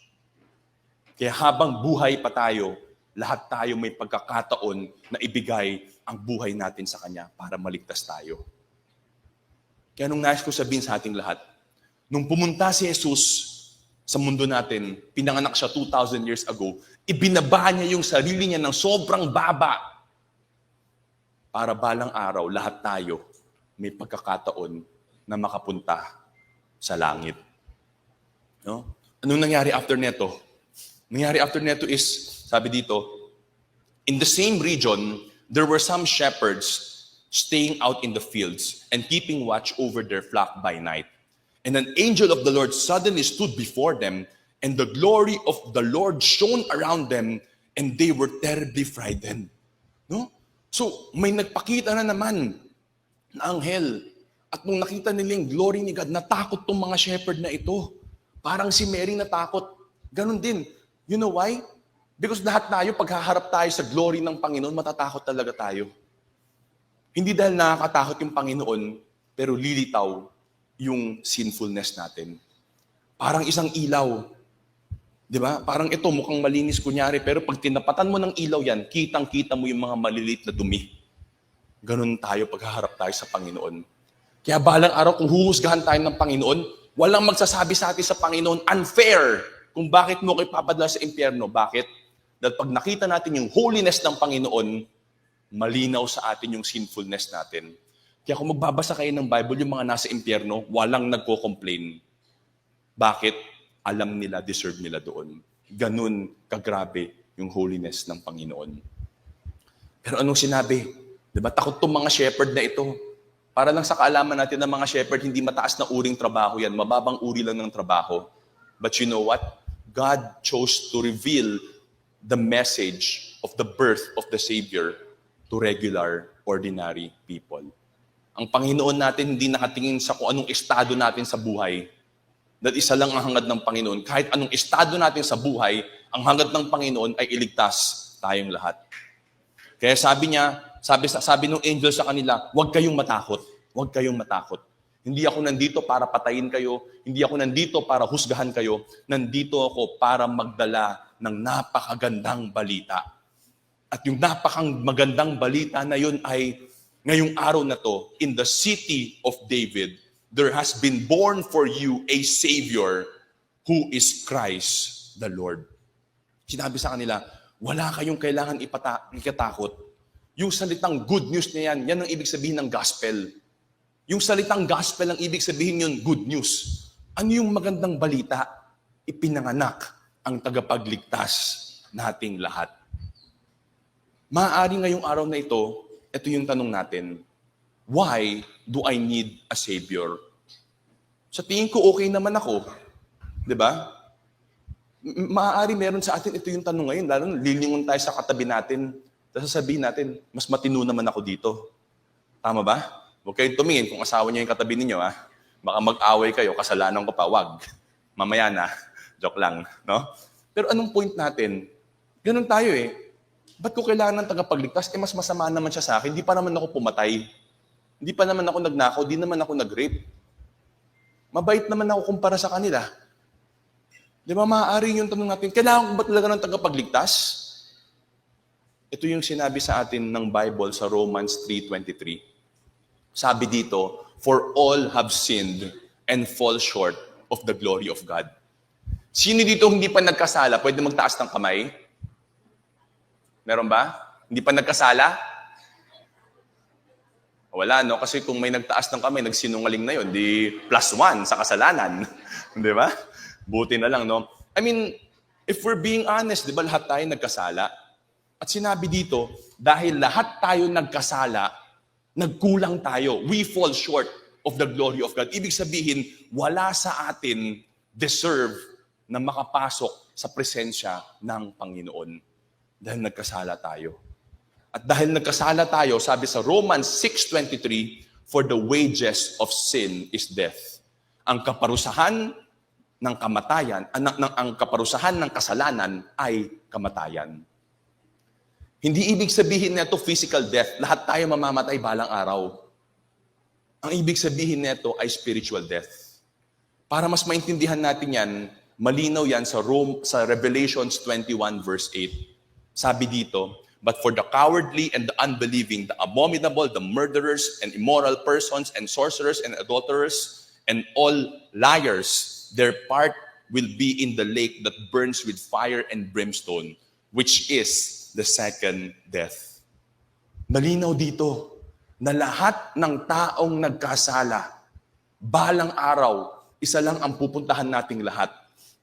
Kaya habang buhay pa tayo, lahat tayo may pagkakataon na ibigay ang buhay natin sa Kanya para maligtas tayo. Kaya nung nais ko sabihin sa ating lahat, nung pumunta si Jesus sa mundo natin, pinanganak siya 2,000 years ago, ibinaba niya yung sarili niya ng sobrang baba para balang araw, lahat tayo may pagkakataon na makapunta sa langit. No? Anong nangyari after neto? Nangyari after neto is, sabi dito, in the same region, there were some shepherds staying out in the fields and keeping watch over their flock by night. And an angel of the Lord suddenly stood before them, and the glory of the Lord shone around them, and they were terribly frightened. No? So, may nagpakita na naman na anghel. At nung nakita nila yung glory ni God, natakot tong mga shepherd na ito. Parang si Mary natakot. Ganon din. You know why? Because lahat tayo, paghaharap tayo sa glory ng Panginoon, matatakot talaga tayo. Hindi dahil nakakatakot yung Panginoon, pero lilitaw yung sinfulness natin. Parang isang ilaw. Di ba? Parang ito, mukhang malinis kunyari, pero pag tinapatan mo ng ilaw yan, kitang-kita mo yung mga maliliit na dumi. Ganon tayo paghaharap tayo sa Panginoon. Kaya balang araw, kung huhusgahan tayo ng Panginoon, walang magsasabi sa atin sa Panginoon, unfair, kung bakit mo ko ipapadala sa impyerno. Bakit? Dahil pag nakita natin yung holiness ng Panginoon, malinaw sa atin yung sinfulness natin. Kaya kung magbabasa kayo ng Bible, yung mga nasa impyerno, walang nagko-complain. Bakit? Alam nila, deserve nila doon. Ganun kagrabe yung holiness ng Panginoon. Pero anong sinabi? Diba? Takot tong mga shepherd na ito. Para lang sa kaalaman natin ng mga shepherd, hindi mataas na uring trabaho yan. Mababang uri lang ng trabaho. But you know what? God chose to reveal the message of the birth of the Savior to regular, ordinary people. Ang Panginoon natin hindi nakatingin sa kung anong estado natin sa buhay. Dahil isa lang ang hangad ng Panginoon. Kahit anong estado natin sa buhay, ang hangad ng Panginoon ay iligtas tayong lahat. Kaya sabi niya, sabi ng angel sa kanila, huwag kayong matakot. Huwag kayong matakot. Hindi ako nandito para patayin kayo. Hindi ako nandito para husgahan kayo. Nandito ako para magdala ng napakagandang balita. At yung napakagandang balita na yun ay, ngayong araw na to, in the city of David, there has been born for you a Savior who is Christ the Lord. Sinabi sa kanila, wala kayong kailangan ikatakot. Yung salitang good news na yan, yan ang ibig sabihin ng gospel. Yung salitang gospel, ang ibig sabihin yun, good news. Ano yung magandang balita? Ipinanganak ang tagapagligtas nating lahat. Maaari ngayong araw na ito yung tanong natin, why do I need a Savior? Sa tingin ko, okay naman ako. Diba? Maaari meron sa atin, ito yung tanong ngayon, lalo lilingon tayo sa katabi natin, sasabihin natin, mas matino naman ako dito. Tama ba? Huwag kayong tumingin kung asawa niyo yung katabi ninyo, ha? Baka mag-away kayo, kasalanan ko pa, wag. Mamaya na, joke lang, no? Pero anong point natin? Ganun tayo eh. Ba't ko kailangan ng tagapagligtas? Mas masama naman siya sa akin. Hindi pa naman ako pumatay. Hindi pa naman ako nagnakaw. Hindi naman ako nag-rape. Mabait naman ako kumpara sa kanila. Di ba, maaari yung tanong natin, kailangan ko ba talaga ng tagapagligtas? Ito yung sinabi sa atin ng Bible sa Romans 3:23. Sabi dito, for all have sinned and fall short of the glory of God. Sino dito hindi pa nagkasala? Pwede magtaas ng kamay? Meron ba? Hindi pa nagkasala? Wala, no? Kasi kung may nagtaas ng kamay, nagsinungaling na yun, di +1 sa kasalanan. Di ba? Buti na lang, no? I mean, if we're being honest, di ba lahat tayo nagkasala? At sinabi dito, dahil lahat tayo nagkasala, nagkulang tayo. We fall short of the glory of God. Ibig sabihin, wala sa atin deserve na makapasok sa presensya ng Panginoon. Dahil nagkasala tayo. At dahil nagkasala tayo, sabi sa Romans 6:23, for the wages of sin is death. Ang kaparusahan ng kamatayan, ang kaparusahan ng kasalanan ay kamatayan. Hindi ibig sabihin nito physical death, lahat tayo mamamatay balang araw. Ang ibig sabihin nito ay spiritual death. Para mas maintindihan natin yan, malinaw yan sa Revelations 21 verse 8. Sabi dito, "But for the cowardly and the unbelieving, the abominable, the murderers and immoral persons and sorcerers and adulterers and all liars, their part will be in the lake that burns with fire and brimstone, which is the second death." Malinaw dito na lahat ng taong nagkasala, balang araw, isa lang ang pupuntahan nating lahat,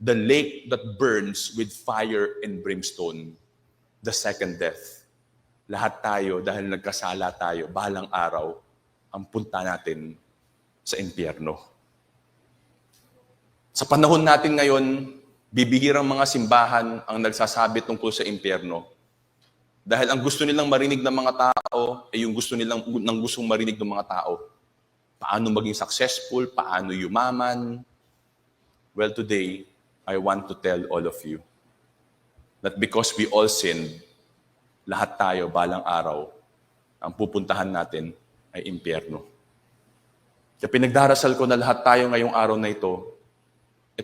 the lake that burns with fire and brimstone, the second death. Lahat tayo, dahil nagkasala tayo, balang araw, ang punta natin sa impyerno. Sa panahon natin ngayon, bibihirang mga simbahan ang nagsasabi tungkol sa impyerno. Dahil ang gusto nilang marinig ng mga tao ay yung gustong marinig ng mga tao. Paano maging successful, paano yumaman. Well, today, I want to tell all of you that because we all sinned, lahat tayo balang araw, ang pupuntahan natin ay impyerno. Kaya pinagdarasal ko na lahat tayo ngayong araw na ito,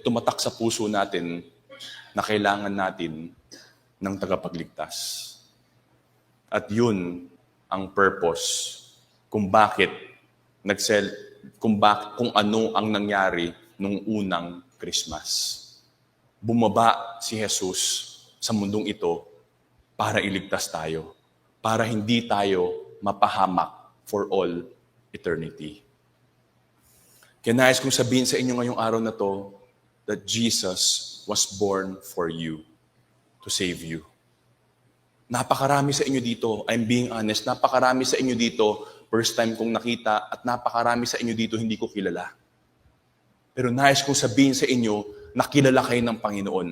tumatak sa puso natin na kailangan natin ng tagapagligtas. At yun ang purpose kung ano ang nangyari nung unang Christmas. Bumaba si Jesus sa mundong ito para iligtas tayo, para hindi tayo mapahamak for all eternity. Kaya nais kong sabihin sa inyo ngayong araw na to, that Jesus was born for you, to save you. Napakarami sa inyo dito, I'm being honest, napakarami sa inyo dito, first time kong nakita, at napakarami sa inyo dito hindi ko kilala. Pero nais kong sabihin sa inyo, nakilala kayo ng Panginoon.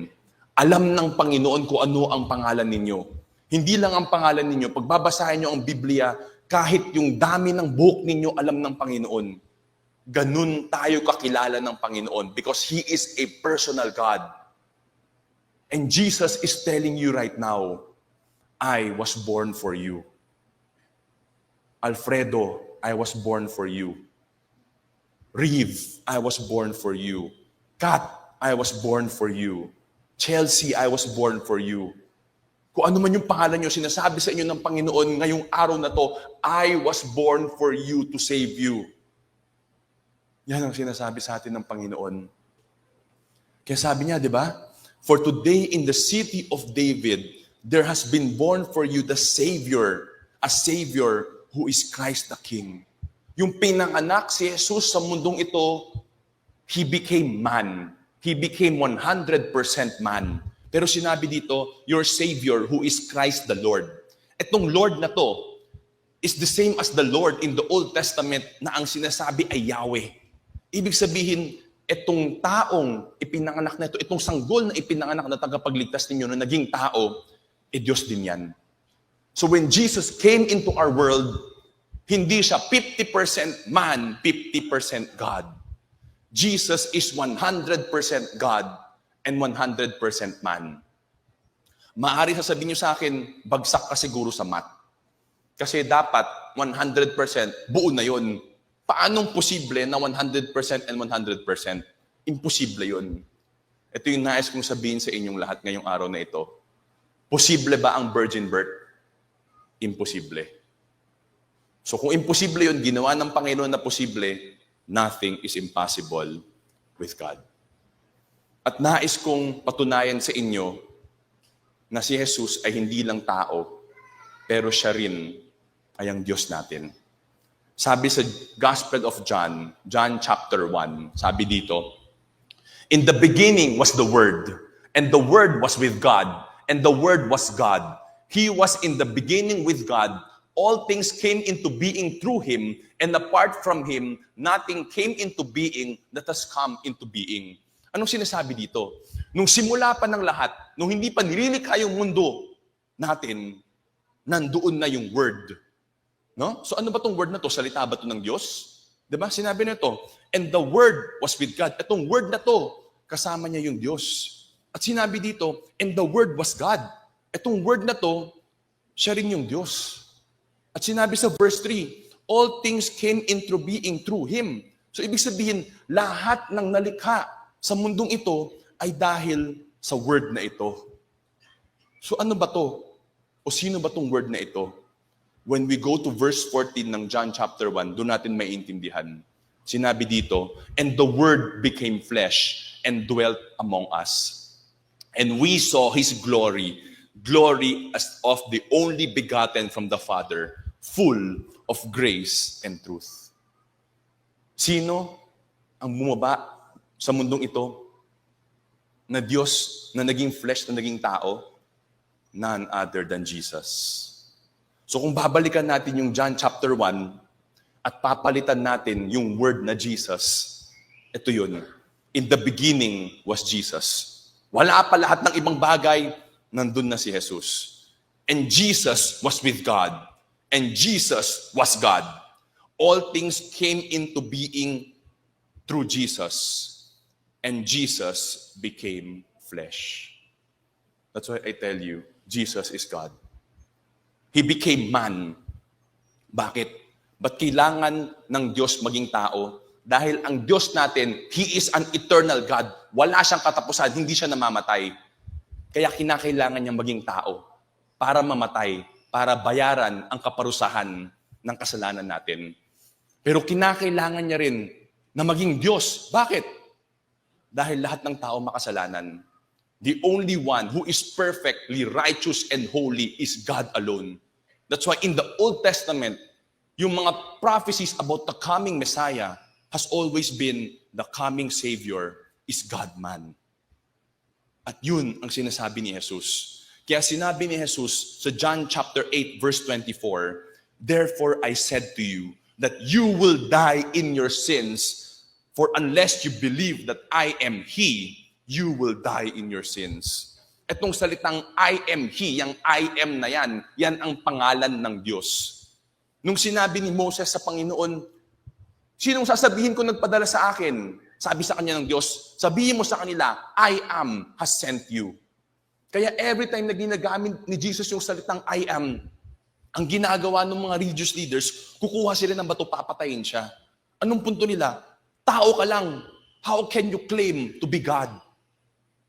Alam ng Panginoon kung ano ang pangalan ninyo. Hindi lang ang pangalan ninyo, pagbabasahin nyo ang Biblia, kahit yung dami ng buhok ninyo, alam ng Panginoon. Ganun tayo kakilala ng Panginoon because He is a personal God. And Jesus is telling you right now, I was born for you. Alfredo, I was born for you. Reeve, I was born for you. Kat, I was born for you. Chelsea, I was born for you. Kung ano man yung pangalan nyo, sinasabi sa inyo ng Panginoon ngayong araw na to, I was born for you to save you. Yan ang sinasabi sa atin ng Panginoon. Kaya sabi niya, di ba? For today in the city of David, there has been born for you the Savior, a Savior who is Christ the King. Yung pinanganak si Jesus sa mundong ito, He became man. He became 100% man. Pero sinabi dito, your Savior who is Christ the Lord. Itong Lord na to is the same as the Lord in the Old Testament na ang sinasabi ay Yahweh. Ibig sabihin, itong taong ipinanganak na ito, itong sanggol na ipinanganak na tagapagligtas ninyo na naging tao, Diyos din yan. So when Jesus came into our world, hindi siya 50% man, 50% God. Jesus is 100% God and 100% man. Maaari sasabihin niyo sa akin, bagsak ka siguro sa math. Kasi dapat 100% buo na yun. Paanong posible na 100% and 100%? Imposible yun. Ito yung nais kong sabihin sa inyong lahat ngayong araw na ito. Posible ba ang virgin birth? Imposible. So kung imposible yun, ginawa ng Panginoon na posible, nothing is impossible with God. At nais kong patunayan sa inyo na si Jesus ay hindi lang tao, pero siya rin ay ang Diyos natin. Sabi sa Gospel of John, John chapter 1, sabi dito, in the beginning was the Word, and the Word was with God, and the Word was God. He was in the beginning with God. All things came into being through Him, and apart from Him, nothing came into being that has come into being. Anong sinasabi dito? Nung simula pa ng lahat, nung hindi pa nililikha yung mundo natin, nandoon na yung Word. No? So ano ba tong word na to? Salita ba to ng Diyos? Diba? Sinabi na ito, and the Word was with God. Itong word na to, kasama niya yung Diyos. At sinabi dito, and the Word was God. Itong word na to, siya rin yung Diyos. At sinabi sa verse 3, all things came into being through Him. So ibig sabihin, lahat ng nalikha sa mundong ito ay dahil sa word na ito. So ano ba to? O sino ba tong word na ito? When we go to verse 14 ng John chapter 1, doon natin maiintindihan. Sinabi dito, and the Word became flesh and dwelt among us. And we saw His glory, glory as of the only begotten from the Father, full of grace and truth. Sino ang bumaba sa mundong ito na Diyos na naging flesh, na naging tao? None other than Jesus. So kung babalikan natin yung John chapter 1 at papalitan natin yung word na Jesus, ito yun. In the beginning was Jesus. Wala pa lahat ng ibang bagay, nandun na si Jesus. And Jesus was with God. And Jesus was God. All things came into being through Jesus. And Jesus became flesh. That's why I tell you, Jesus is God. He became man. Bakit? Ba't kailangan ng Diyos maging tao? Dahil ang Diyos natin, He is an eternal God. Wala siyang katapusan, hindi siya namamatay. Kaya kinakailangan niyang maging tao para mamatay, para bayaran ang kaparusahan ng kasalanan natin. Pero kinakailangan niya rin na maging Diyos. Bakit? Dahil lahat ng tao makasalanan. The only one who is perfectly righteous and holy is God alone. That's why in the Old Testament, yung mga prophecies about the coming Messiah has always been the coming Savior is God-man. At yun ang sinasabi ni Jesus. Kaya sinabi ni Jesus sa John chapter 8 verse 24, therefore I said to you that you will die in your sins, for unless you believe that I am He, you will die in your sins. Etong salitang I am He, yung I am na yan ang pangalan ng Diyos. Nung sinabi ni Moses sa Panginoon, sinong sasabihin ko nagpadala sa akin? Sabi sa kanya ng Diyos, sabihin mo sa kanila, I am has sent you. Kaya every time na ginagamit ni Jesus yung salitang I am, ang ginagawa ng mga religious leaders, kukuha sila ng bato, papatayin siya. Anong punto nila? Tao ka lang. How can you claim to be God?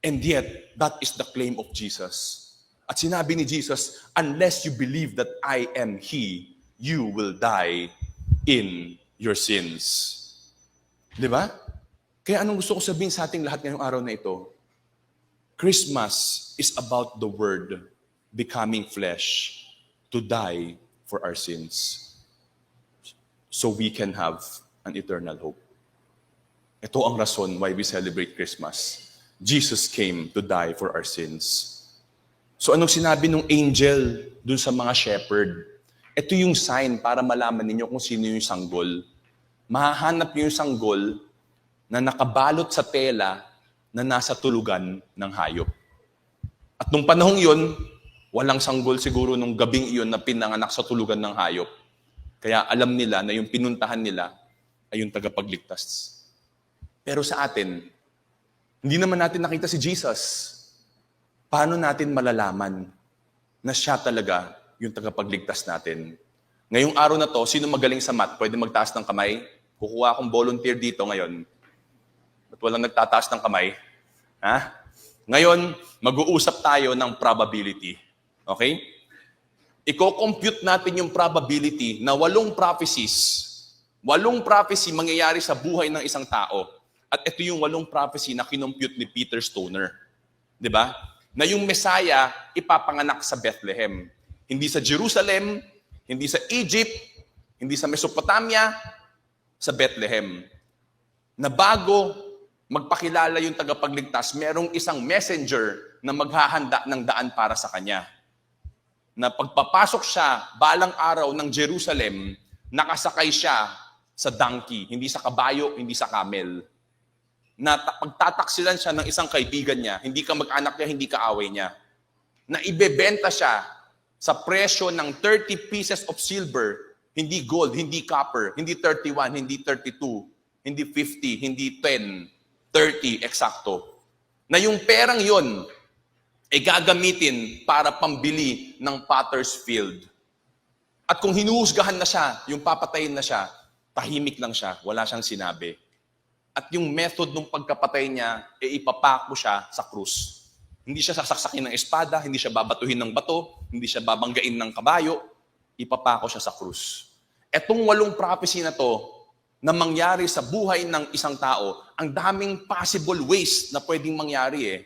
And yet, that is the claim of Jesus. At sinabi ni Jesus, unless you believe that I am He, you will die in your sins. Di ba? Kaya anong gusto ko sabihin sa ating lahat ngayong araw na ito? Christmas is about the Word becoming flesh to die for our sins so we can have an eternal hope. Ito ang rason why we celebrate Christmas. Jesus came to die for our sins. So anong sinabi ng angel dun sa mga shepherd? Ito yung sign para malaman ninyo kung sino yung sanggol. Mahahanap niyo yung sanggol na nakabalot sa tela na nasa tulugan ng hayop. At nung panahong yun, walang sanggol siguro nung gabing iyon na pinanganak sa tulugan ng hayop. Kaya alam nila na yung pinuntahan nila ay yung tagapagligtas. Pero sa atin, hindi naman natin nakita si Jesus. Paano natin malalaman na siya talaga yung tagapagligtas natin? Ngayong araw na to, sino magaling sa math? Pwede magtaas ng kamay? Kukuha akong volunteer dito ngayon. Ba't walang nagtataas ng kamay? Ha? Ngayon, mag-uusap tayo ng probability. Okay? Iko-compute natin yung probability na 8 prophecy mangyayari sa buhay ng isang tao. At ito yung 8 prophecy na kinompute ni Peter Stoner. Diba? Na yung Messiah ipapanganak sa Bethlehem. Hindi sa Jerusalem, hindi sa Egypt, hindi sa Mesopotamia, sa Bethlehem. Na bago magpakilala yung tagapagligtas, merong isang messenger na maghahanda ng daan para sa kanya. Na pagpapasok siya balang araw ng Jerusalem, nakasakay siya sa donkey, hindi sa kabayo, hindi sa camel. Na pagtataksilan siya ng isang kaibigan niya, hindi ka mag-anak niya, hindi ka away niya. Na ibebenta siya sa presyo ng 30 pieces of silver, hindi gold, hindi copper, hindi 31, hindi 32, hindi 50, hindi 10, 30, eksakto. na yung perang yon ay gagamitin para pambili ng potter's field. At kung hinuhusgahan na siya, yung papatayin na siya, tahimik lang siya, wala siyang sinabi. At yung method ng pagkapatay niya, ipapako siya sa krus. Hindi siya sasaksakin ng espada, hindi siya babatuhin ng bato, hindi siya babanggain ng kabayo, ipapako siya sa krus. Etong 8 prophecy na to, na mangyari sa buhay ng isang tao, ang daming possible ways na pwedeng mangyari eh.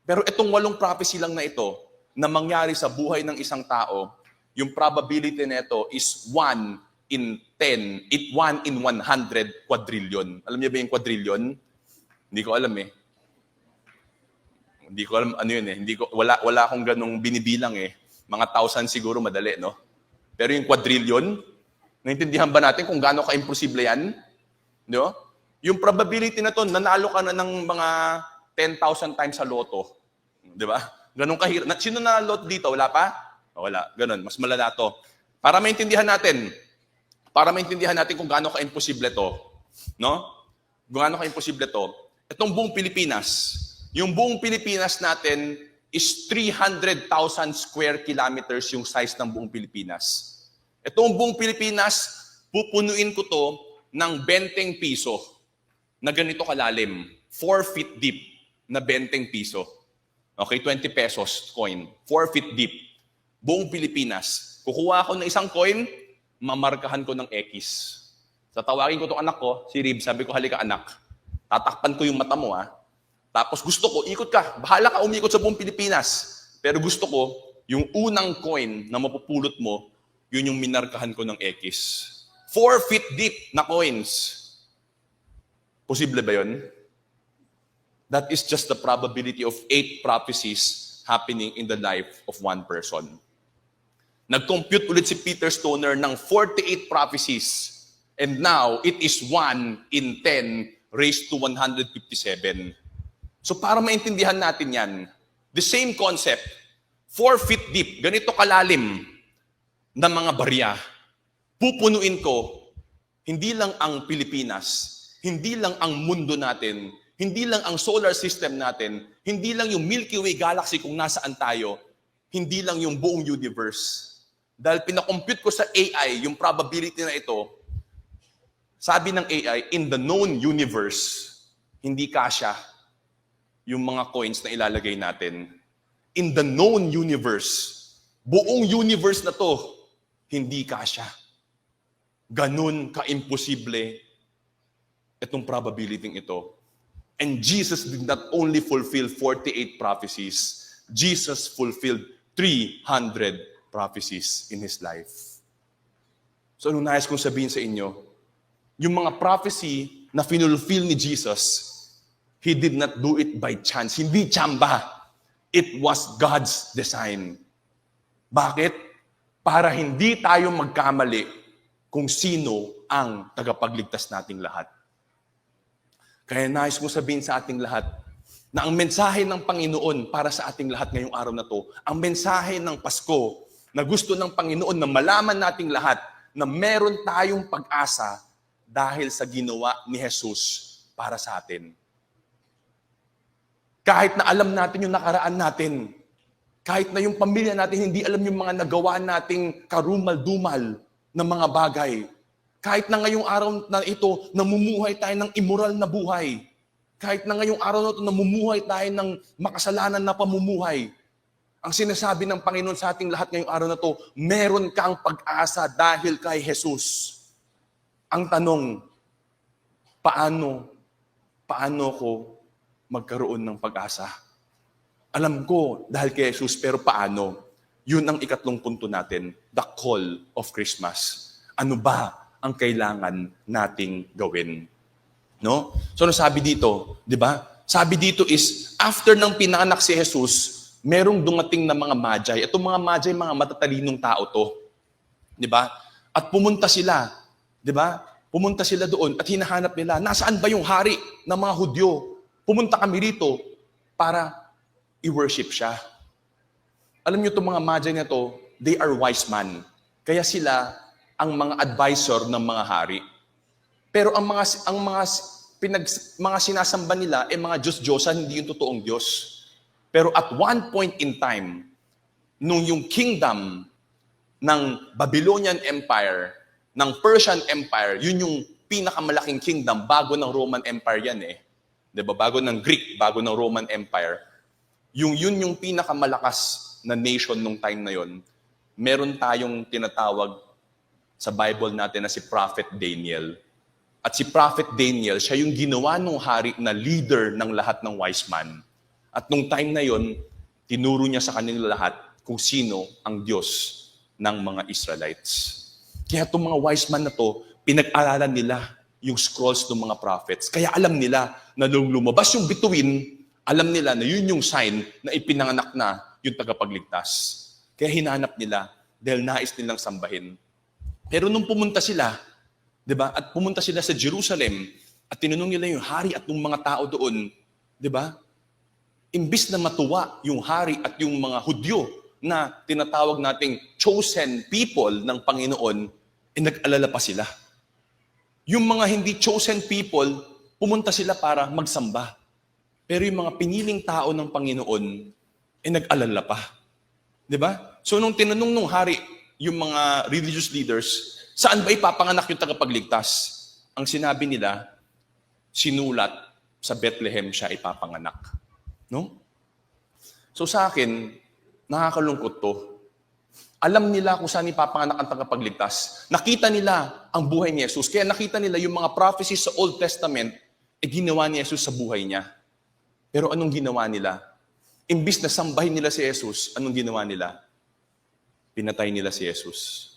Pero itong 8 prophecy lang na ito, na mangyari sa buhay ng isang tao, yung probability nito is 1 in 10, 1 in 100 quadrillion. Alam niyo ba yung quadrillion? Hindi ko alam eh. Hindi ko alam ano yun eh. Wala akong ganong binibilang eh. Mga thousand siguro madali, no? Pero yung quadrillion, naintindihan ba natin kung gaano ka-imposible yan? No? Yung probability na to, nanalo ka na ng mga 10,000 times sa loto. Di ba? Ganun kahirap. Sino na lot dito? Wala pa? Wala. Ganun. Mas malala to. Para maintindihan natin kung gaano ka-imposible to, no? Kung gaano ka-imposible to, itong buong Pilipinas, yung buong Pilipinas natin is 300,000 square kilometers yung size ng buong Pilipinas. Itong buong Pilipinas, pupunuin ko to ng 20 piso na ganito kalalim. 4 feet deep na 20 piso. Okay, 20 pesos coin. 4 feet deep. Buong Pilipinas. Kukuha ako ng isang coin, mamarkahan ko ng X. Tatawagin ko itong anak ko, si Rib, sabi ko, halika anak. Tatakpan ko yung mata mo ha. Tapos gusto ko, ikot ka. Bahala ka umikot sa buong Pilipinas. Pero gusto ko, yung unang coin na mapupulot mo, yun yung minarkahan ko ng X. 4 feet deep na coins. Posible ba yun? That is just the probability of 8 prophecies happening in the life of one person. Nag-compute ulit si Peter Stoner ng 48 prophecies. And now, it is 1 in 10 raised to 157. So para maintindihan natin yan, the same concept, 4 feet deep, ganito kalalim na mga barya, pupunuin ko, hindi lang ang Pilipinas, hindi lang ang mundo natin, hindi lang ang solar system natin, hindi lang yung Milky Way galaxy kung nasaan tayo, hindi lang yung buong universe. Dahil pinakompute ko sa AI yung probability na ito, sabi ng AI, in the known universe, hindi kasya yung mga coins na ilalagay natin. In the known universe, buong universe na to, hindi kasya. Ganun ka-imposible itong probability ito. And Jesus did not only fulfill 48 prophecies, Jesus fulfilled 300 prophecies in His life. So anong nais kong sabihin sa inyo? Yung mga prophecy na finulfill ni Jesus, He did not do it by chance. Hindi tsamba. It was God's design. Bakit? Para hindi tayo magkamali kung sino ang tagapagligtas nating lahat. Kaya nais kong sabihin sa ating lahat, na ang mensahe ng Panginoon para sa ating lahat ngayong araw na to, ang mensahe ng Pasko, na gusto ng Panginoon na malaman nating lahat na meron tayong pag-asa dahil sa ginawa ni Jesus para sa atin. Kahit na alam natin yung nakaraan natin, kahit na yung pamilya natin hindi alam yung mga nagawa nating karumal-dumal na mga bagay, kahit na ngayong araw na ito, namumuhay tayo ng immoral na buhay, kahit na ngayong araw na ito, namumuhay tayo ng makasalanan na pamumuhay, ang sinasabi ng Panginoon sa ating lahat ngayong araw na to, meron kang pag-asa dahil kay Jesus. Ang tanong, paano ko magkaroon ng pag-asa? Alam ko dahil kay Jesus, pero paano? Yun ang ikatlong punto natin, the call of Christmas. Ano ba ang kailangan nating gawin? No? So ano sabi dito, 'di ba? Sabi dito is after ng pinanganak si Jesus, merong dumating na mga magi. Itong mga magi, mga matatalinong tao to. 'Di ba? At pumunta sila, 'di ba? Pumunta sila doon at hinahanap nila, nasaan ba yung hari ng mga Hudyo? Pumunta kami rito para i-worship siya. Alam niyo itong mga magi na to, they are wise man. Kaya sila ang mga advisor ng mga hari. Pero ang mga mga sinasamba nila, mga Diyos-Diyosan, hindi yung totoong Diyos. Pero at one point in time, nung yung kingdom ng Babylonian Empire, ng Persian Empire, yun yung pinakamalaking kingdom bago ng Roman Empire yan eh. 'Di ba? Bago ng Greek, bago ng Roman Empire. Yun yung pinakamalakas na nation nung time na yon. Meron tayong tinatawag sa Bible natin na si Prophet Daniel. At si Prophet Daniel, siya yung ginawa ng hari na leader ng lahat ng wise man. At nung time na yon, tinuro niya sa kanila lahat kung sino ang Diyos ng mga Israelites. Kaya itong mga wise man na to, pinag-aralan nila yung scrolls ng mga prophets. Kaya alam nila na nung lumabas yung bituin, alam nila na yun yung sign na ipinanganak na yung tagapagligtas. Kaya hinanap nila dahil nais nilang sambahin. Pero nung pumunta sila, 'di ba? At pumunta sila sa Jerusalem at tinanong nila yung hari at yung mga tao doon, 'di ba? Imbis na matuwa yung hari at yung mga Hudyo na tinatawag nating chosen people ng Panginoon, nag-alala pa sila. Yung mga hindi chosen people, pumunta sila para magsamba. Pero yung mga piniling tao ng Panginoon, nag-alala pa. 'Di ba? So nung tinanong nung hari, yung mga religious leaders, saan ba ipapanganak yung tagapagligtas? Ang sinabi nila, sinulat sa Bethlehem siya ipapanganak. No? So sa akin, nakakalungkot to. Alam nila kung saan ipapanganak ang tagapagligtas. Nakita nila ang buhay ni Jesus. Kaya nakita nila yung mga prophecies sa Old Testament, ginawa ni Jesus sa buhay niya. Pero anong ginawa nila? Imbis na sambahin nila si Jesus, anong ginawa nila? Pinatay nila si Jesus.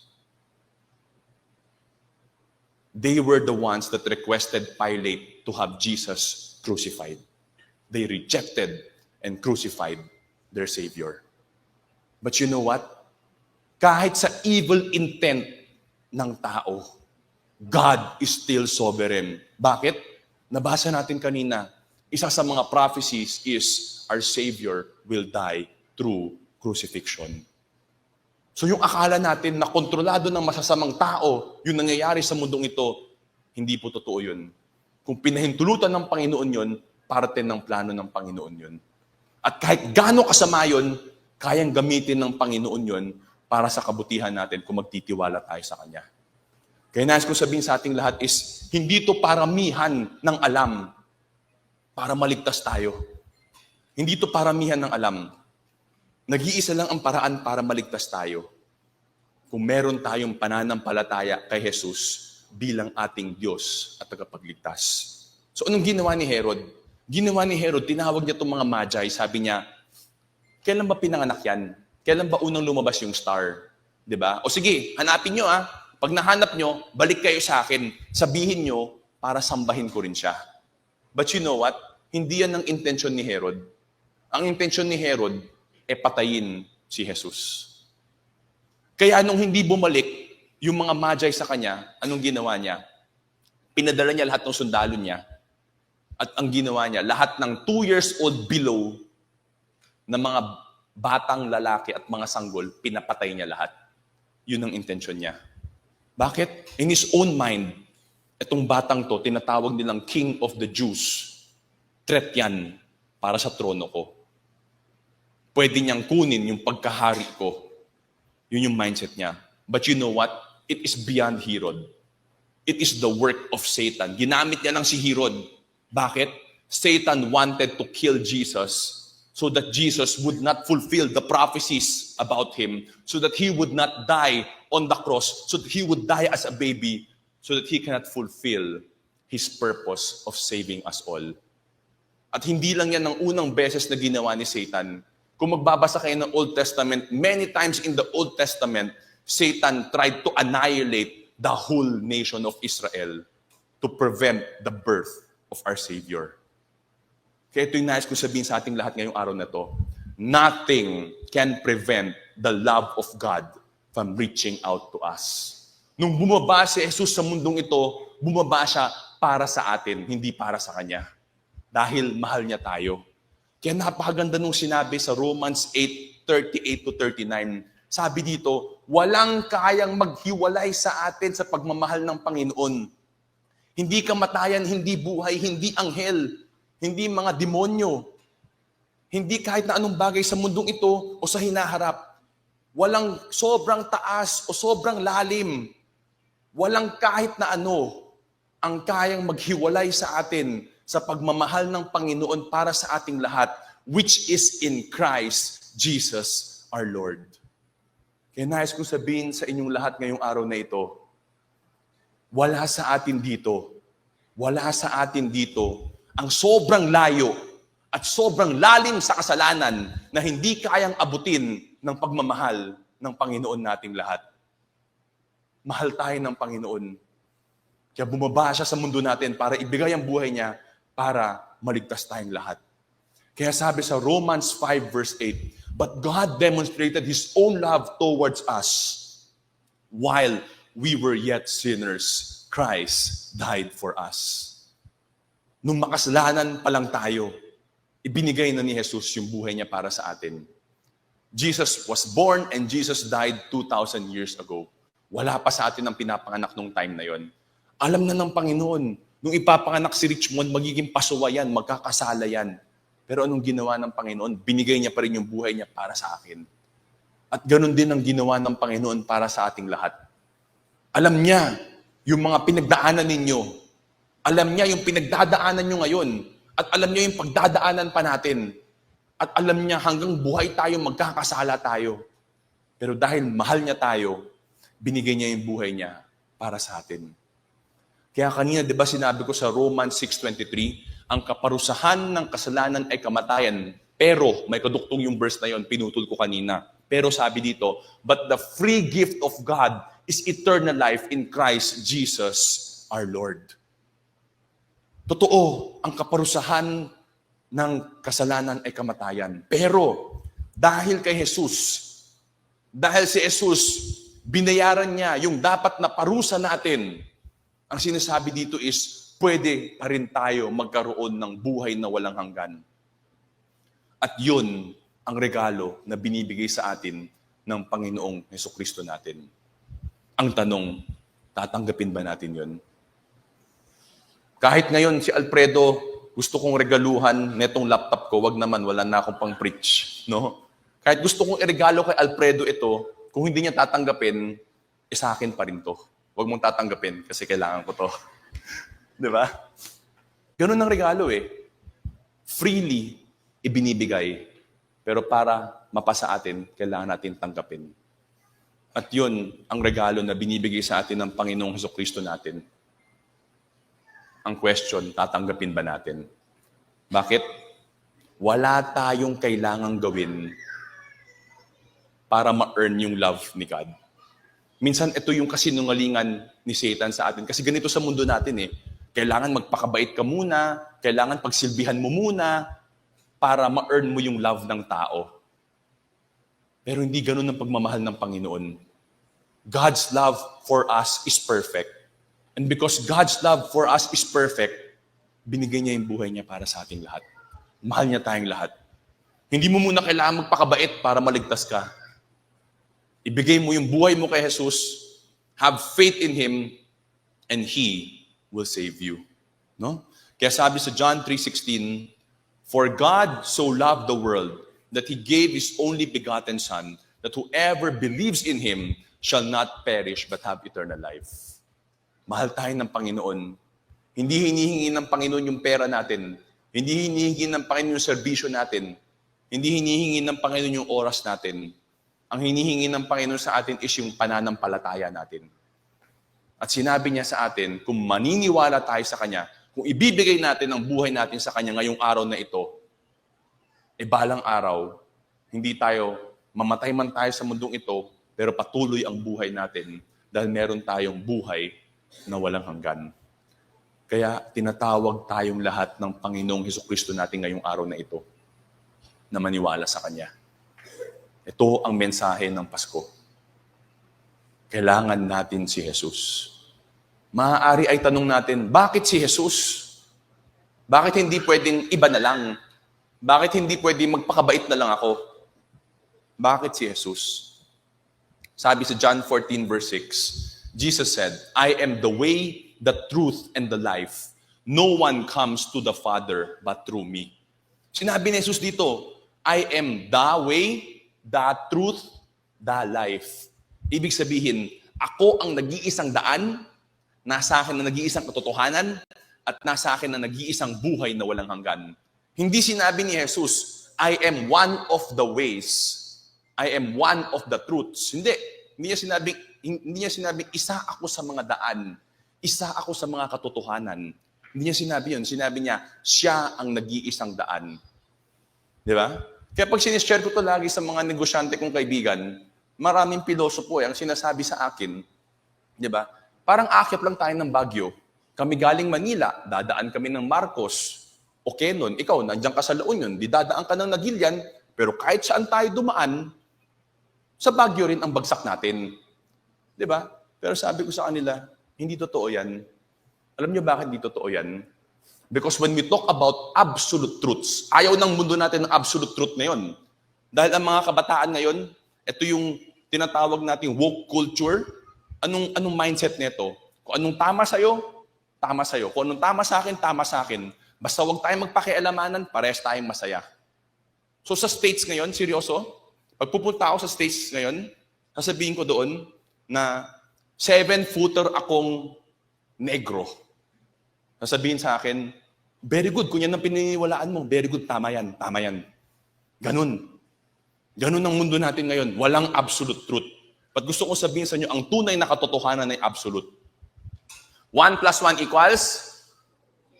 They were the ones that requested Pilate to have Jesus crucified. They rejected and crucified their Savior. But you know what? Kahit sa evil intent ng tao, God is still sovereign. Bakit? Nabasa natin kanina, isa sa mga prophecies is our Savior will die through crucifixion. So yung akala natin na kontrolado ng masasamang tao, yung nangyayari sa mundong ito, hindi po totoo yun. Kung pinahintulutan ng Panginoon yun, parte ng plano ng Panginoon yun. At kahit gaano kasama yun, kayang gamitin ng Panginoon yun para sa kabutihan natin kung magtitiwala tayo sa Kanya. Kaya nais kong sabihin sa ating lahat is, hindi ito paramihan ng alam para maligtas tayo. Hindi ito paramihan ng alam. Nag-iisa lang ang paraan para maligtas tayo. Kung meron tayong pananampalataya kay Jesus bilang ating Diyos at tagapagligtas. So anong ginawa ni Herod? Ginawa ni Herod, tinawag niya itong mga magi. Sabi niya, kailan ba pinanganak yan? Kailan ba unang lumabas yung star? 'Di ba? O sige, hanapin nyo ah. Pag nahanap nyo, balik kayo sa akin. Sabihin nyo para sambahin ko rin siya. But you know what? Hindi yan ang intensyon ni Herod. Ang intensyon ni Herod, patayin si Jesus. Kaya nung hindi bumalik yung mga magi sa kanya, anong ginawa niya? Pinadala niya lahat ng sundalo niya. At ang ginawa niya, lahat ng 2 years old below na mga batang lalaki at mga sanggol, pinapatay niya lahat. Yun ang intensyon niya. Bakit? In his own mind, itong batang to, tinatawag nilang King of the Jews. Threat yan para sa trono ko. Pwede niyang kunin yung pagkahari ko. Yun yung mindset niya. But you know what? It is beyond Herod. It is the work of Satan. Ginamit niya lang si Herod. Bakit? Satan wanted to kill Jesus so that Jesus would not fulfill the prophecies about him, so that he would not die on the cross, so that he would die as a baby, so that he cannot fulfill his purpose of saving us all. At hindi lang yan ang unang beses na ginawa ni Satan. Kung magbabasa kayo ng Old Testament, many times in the Old Testament, Satan tried to annihilate the whole nation of Israel to prevent the birth of our Savior. Kaya ito yung nais ko sabihin sa ating lahat ngayong araw na to. Nothing can prevent the love of God from reaching out to us. Nung bumaba si Jesus sa mundong ito, bumaba siya para sa atin, hindi para sa Kanya. Dahil mahal niya tayo. Kaya napakaganda nung sinabi sa Romans 8:38-39. Sabi dito, walang kayang maghiwalay sa atin sa pagmamahal ng Panginoon. Hindi kamatayan, hindi buhay, hindi anghel, hindi mga demonyo, hindi kahit na anong bagay sa mundong ito o sa hinaharap. Walang sobrang taas o sobrang lalim. Walang kahit na ano ang kayang maghiwalay sa atin sa pagmamahal ng Panginoon para sa ating lahat, which is in Christ Jesus our Lord. Kaya nais kong sabihin sa inyong lahat ngayong araw na ito, wala sa atin dito ang sobrang layo at sobrang lalim sa kasalanan na hindi kayang abutin ng pagmamahal ng Panginoon nating lahat. Mahal tayo ng Panginoon. Kaya bumaba siya sa mundo natin para ibigay ang buhay niya para maligtas tayong lahat. Kaya sabi sa Romans 5 verse 8, but God demonstrated His own love towards us while we were yet sinners. Christ died for us. Nung makasalanan pa lang tayo, ibinigay na ni Jesus yung buhay niya para sa atin. Jesus was born and Jesus died 2,000 years ago. Wala pa sa atin ang pinapanganak nung time na yon. Alam na ng Panginoon, nung ipapanganak si Richmond, magiging pasuwa yan, magkakasala yan. Pero anong ginawa ng Panginoon? Binigay niya pa rin yung buhay niya para sa akin. At ganun din ang ginawa ng Panginoon para sa ating lahat. Alam niya yung mga pinagdaanan ninyo. Alam niya yung pinagdadaanan nyo ngayon. At alam niya yung pagdadaanan pa natin. At alam niya hanggang buhay tayo, magkakasala tayo. Pero dahil mahal niya tayo, binigay niya yung buhay niya para sa atin. Kaya kanina, di ba sinabi ko sa Romans 6:23, ang kaparusahan ng kasalanan ay kamatayan. Pero, may kaduktong yung verse na yon, pinutol ko kanina. Pero sabi dito, but the free gift of God is eternal life in Christ Jesus our Lord. Totoo, ang kaparusahan ng kasalanan ay kamatayan. Pero, dahil kay Jesus, dahil si Jesus, binayaran niya yung dapat na parusa natin. Ang sinasabi dito is, pwede pa rin tayo magkaroon ng buhay na walang hanggan. At yun ang regalo na binibigay sa atin ng Panginoong Hesukristo natin. Ang tanong, tatanggapin ba natin yun? Kahit ngayon si Alfredo, gusto kong regaluhan netong laptop ko, wag naman, wala na akong pang preach. No? Kahit gusto kong iregalo kay Alfredo ito, kung hindi niya tatanggapin, sa akin pa rin to. Huwag mong tatanggapin kasi kailangan ko to. Di ba? Ganun ang regalo eh. Freely ibinibigay. Pero para mapasa atin, kailangan natin tanggapin. At yun ang regalo na binibigay sa atin ng Panginoong Hesukristo natin. Ang question, tatanggapin ba natin? Bakit? Wala tayong kailangang gawin para ma-earn yung love ni God. Minsan, ito yung kasinungalingan ni Satan sa atin. Kasi ganito sa mundo natin eh. Kailangan magpakabait ka muna, kailangan pagsilbihan mo muna para ma-earn mo yung love ng tao. Pero hindi ganun ang pagmamahal ng Panginoon. God's love for us is perfect. And because God's love for us is perfect, binigay niya yung buhay niya para sa ating lahat. Mahal niya tayong lahat. Hindi mo muna kailangan magpakabait para maligtas ka. Ibigay mo yung buhay mo kay Jesus, have faith in Him, and He will save you. No? Kaya sabi sa John 3:16, for God so loved the world that He gave His only begotten Son, that whoever believes in Him shall not perish but have eternal life. Mahal tayo ng Panginoon. Hindi hinihingi ng Panginoon yung pera natin. Hindi hinihingi ng Panginoon yung serbisyo natin. Hindi hinihingi ng Panginoon yung oras natin. Ang hinihingi ng Panginoon sa atin is yung pananampalataya natin. At sinabi niya sa atin, kung maniniwala tayo sa Kanya, kung ibibigay natin ang buhay natin sa Kanya ngayong araw na ito, balang araw, hindi tayo, mamatay man tayo sa mundong ito, pero patuloy ang buhay natin dahil meron tayong buhay na walang hanggan. Kaya tinatawag tayong lahat ng Panginoong Hesukristo natin ngayong araw na ito na maniwala sa Kanya. Ito ang mensahe ng Pasko. Kailangan natin si Jesus. Maaari ay tanong natin, bakit si Jesus? Bakit hindi pwedeng iba na lang? Bakit hindi pwedeng magpakabait na lang ako? Bakit si Jesus? Sabi sa John 14 verse 6, Jesus said, I am the way, the truth, and the life. No one comes to the Father but through me. Sinabi ni Jesus dito, I am the way, the truth, the life. Ibig sabihin, ako ang nag-iisang daan, nasa akin na nag-iisang katotohanan, at nasa akin na nag-iisang buhay na walang hanggan. Hindi sinabi ni Jesus, I am one of the ways. I am one of the truths. Hindi. Hindi niya sinabing, isa ako sa mga daan. Isa ako sa mga katotohanan. Hindi niya sinabi yun. Sinabi niya, siya ang nag-iisang daan. Di ba? Kaya pag sinishare ko to lagi sa mga negosyante kong kaibigan, maraming pilosopo ang sinasabi sa akin, di ba? Parang akyat lang tayo ng Baguio. Kami galing Manila, dadaan kami ng Marcos, o Quezon. Ikaw, nandiyan ka sa La Union, di dadaan ka ng Nagilian, pero kahit saan tayo dumaan, sa Baguio rin ang bagsak natin. Di ba? Pero sabi ko sa kanila, hindi totoo yan. Alam niyo bakit hindi totoo yan? Because when we talk about absolute truths, ayaw ng mundo natin ng absolute truth na yun. Dahil ang mga kabataan ngayon, ito yung tinatawag nating woke culture. Anong mindset nito? Kung anong tama sa'yo, tama sa'yo. Kung anong tama sa akin, tama sa akin. Basta huwag tayong magpakialamanan, parehas tayong masaya. So sa States ngayon, seryoso, pag pupunta ako sa States ngayon, sasabihin ko doon na 7-footer akong negro. Sasabihin sa akin, very good, kung yan ang pininiwalaan mo, very good, tama yan, tama yan. Ganun. Ganun ang mundo natin ngayon. Walang absolute truth. But gusto ko sabihin sa inyo, ang tunay na katotohanan ay absolute. 1 plus 1 equals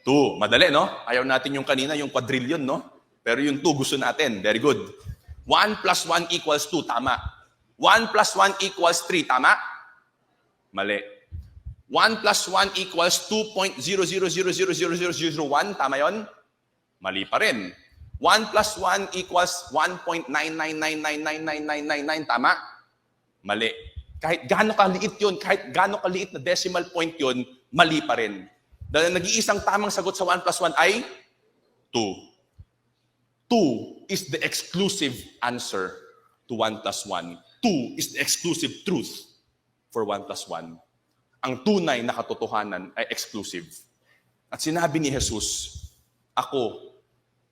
2. Madali, no? Ayaw natin yung kanina, yung quadrillion, no? Pero yung 2 gusto natin. Very good. 1 plus 1 equals 2. Tama. 1 plus 1 equals 3. Tama? Mali. 1 plus 1 equals 2.000000001. Tama yon? Mali pa rin. 1 plus 1 equals 1.999999999. Tama? Mali. Kahit gaano kaliit yun, kahit gaano kaliit na decimal point yun, mali pa rin. Dahil nag-iisang tamang sagot sa 1 plus 1 ay 2. 2 is the exclusive answer to 1 plus 1. 2 is the exclusive truth for 1 plus 1. Ang tunay na katotohanan ay exclusive. At sinabi ni Jesus, ako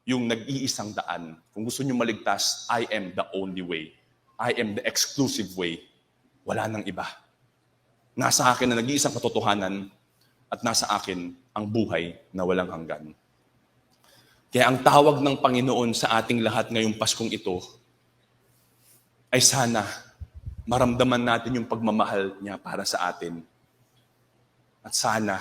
yung nag-iisang daan. Kung gusto niyo maligtas, I am the only way. I am the exclusive way. Wala nang iba. Nasa akin na nag-iisang katotohanan at nasa akin ang buhay na walang hanggan. Kaya ang tawag ng Panginoon sa ating lahat ngayong Paskong ito ay sana maramdaman natin yung pagmamahal niya para sa atin. At sana,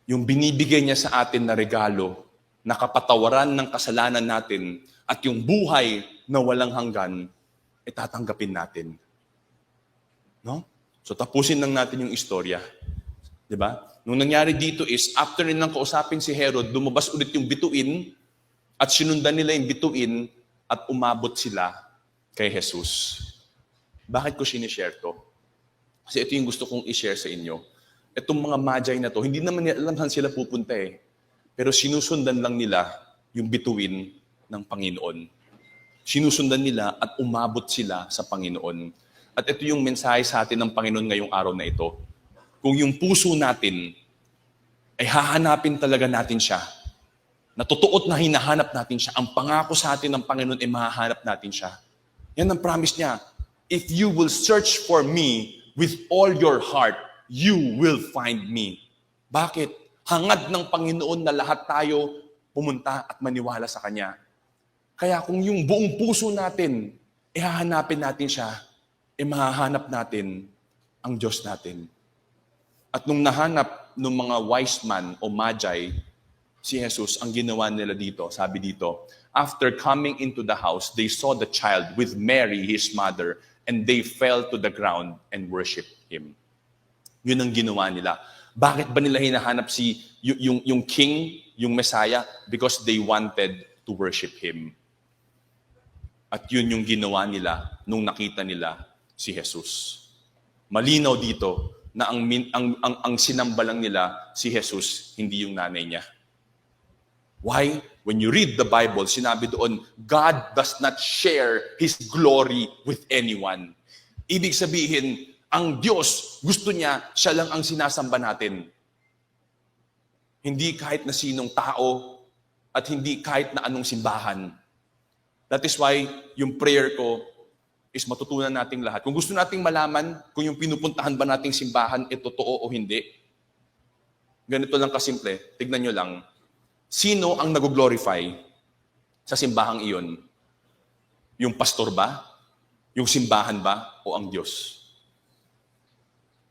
yung binibigay niya sa atin na regalo, na kapatawaran ng kasalanan natin at yung buhay na walang hanggan, tatanggapin natin. No? So tapusin lang natin yung istorya. Diba? Nung nangyari dito is, after nilang kausapin si Herod, lumabas ulit yung bituin at sinundan nila yung bituin at umabot sila kay Jesus. Bakit ko sinishare to? Kasi ito yung gusto kong i-share sa inyo. Itong mga magi na to, hindi naman nila alam saan sila pupunta eh. Pero sinusundan lang nila yung bituin ng Panginoon. Sinusundan nila at umabot sila sa Panginoon. At ito yung mensahe sa atin ng Panginoon ngayong araw na ito. Kung yung puso natin ay hahanapin talaga natin siya, na totoo na hinahanap natin siya, ang pangako sa atin ng Panginoon ay mahahanap natin siya. Yan ang promise niya. If you will search for me with all your heart, you will find me. Bakit? Hangad ng Panginoon na lahat tayo pumunta at maniwala sa Kanya. Kaya kung yung buong puso natin, hahanapin natin siya, mahahanap natin ang Diyos natin. At nung nahanap ng mga wise man o magi, si Jesus, ang ginawa nila dito, sabi dito, after coming into the house, they saw the child with Mary, his mother, and they fell to the ground and worshiped Him. Yun ang ginawa nila. Bakit ba nila hinahanap yung king, yung Messiah? Because they wanted to worship Him. At yun yung ginawa nila nung nakita nila si Jesus. Malinaw dito na ang sinamba lang nila si Jesus, hindi yung nanay niya. Why? When you read the Bible, sinabi doon, God does not share His glory with anyone. Ibig sabihin, ang Diyos, gusto niya, siya lang ang sinasamba natin. Hindi kahit na sinong tao at hindi kahit na anong simbahan. That is why yung prayer ko is matutunan nating lahat. Kung gusto nating malaman kung yung pinupuntahan ba nating simbahan ay totoo o hindi, ganito lang kasimple, tignan nyo lang, sino ang nag-glorify sa simbahang iyon? Yung pastor ba? Yung simbahan ba? O ang Diyos?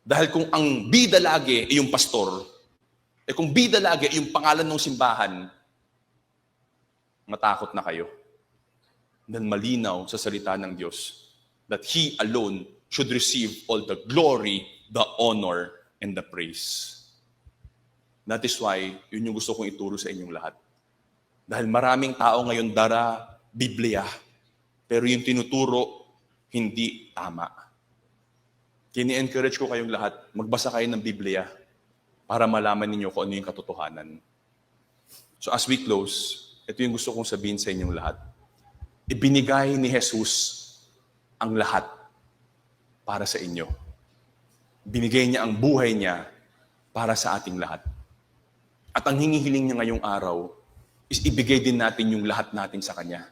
Dahil kung ang bida lagi ay yung pastor, kung bida lagi ay yung pangalan ng simbahan, matakot na kayo. Dan malinaw sa salita ng Diyos that He alone should receive all the glory, the honor, and the praise. That is why, yun yung gusto kong ituro sa inyong lahat. Dahil maraming tao ngayon dara Biblia, pero yung tinuturo, hindi tama. Kini-encourage ko kayong lahat, magbasa kayo ng Biblia para malaman ninyo kung ano yung katotohanan. So as we close, ito yung gusto kong sabihin sa inyong lahat. Ibinigay ni Jesus ang lahat para sa inyo. Binigay niya ang buhay niya para sa ating lahat. At ang hinihiling niya ngayong araw is ibigay din natin yung lahat natin sa Kanya.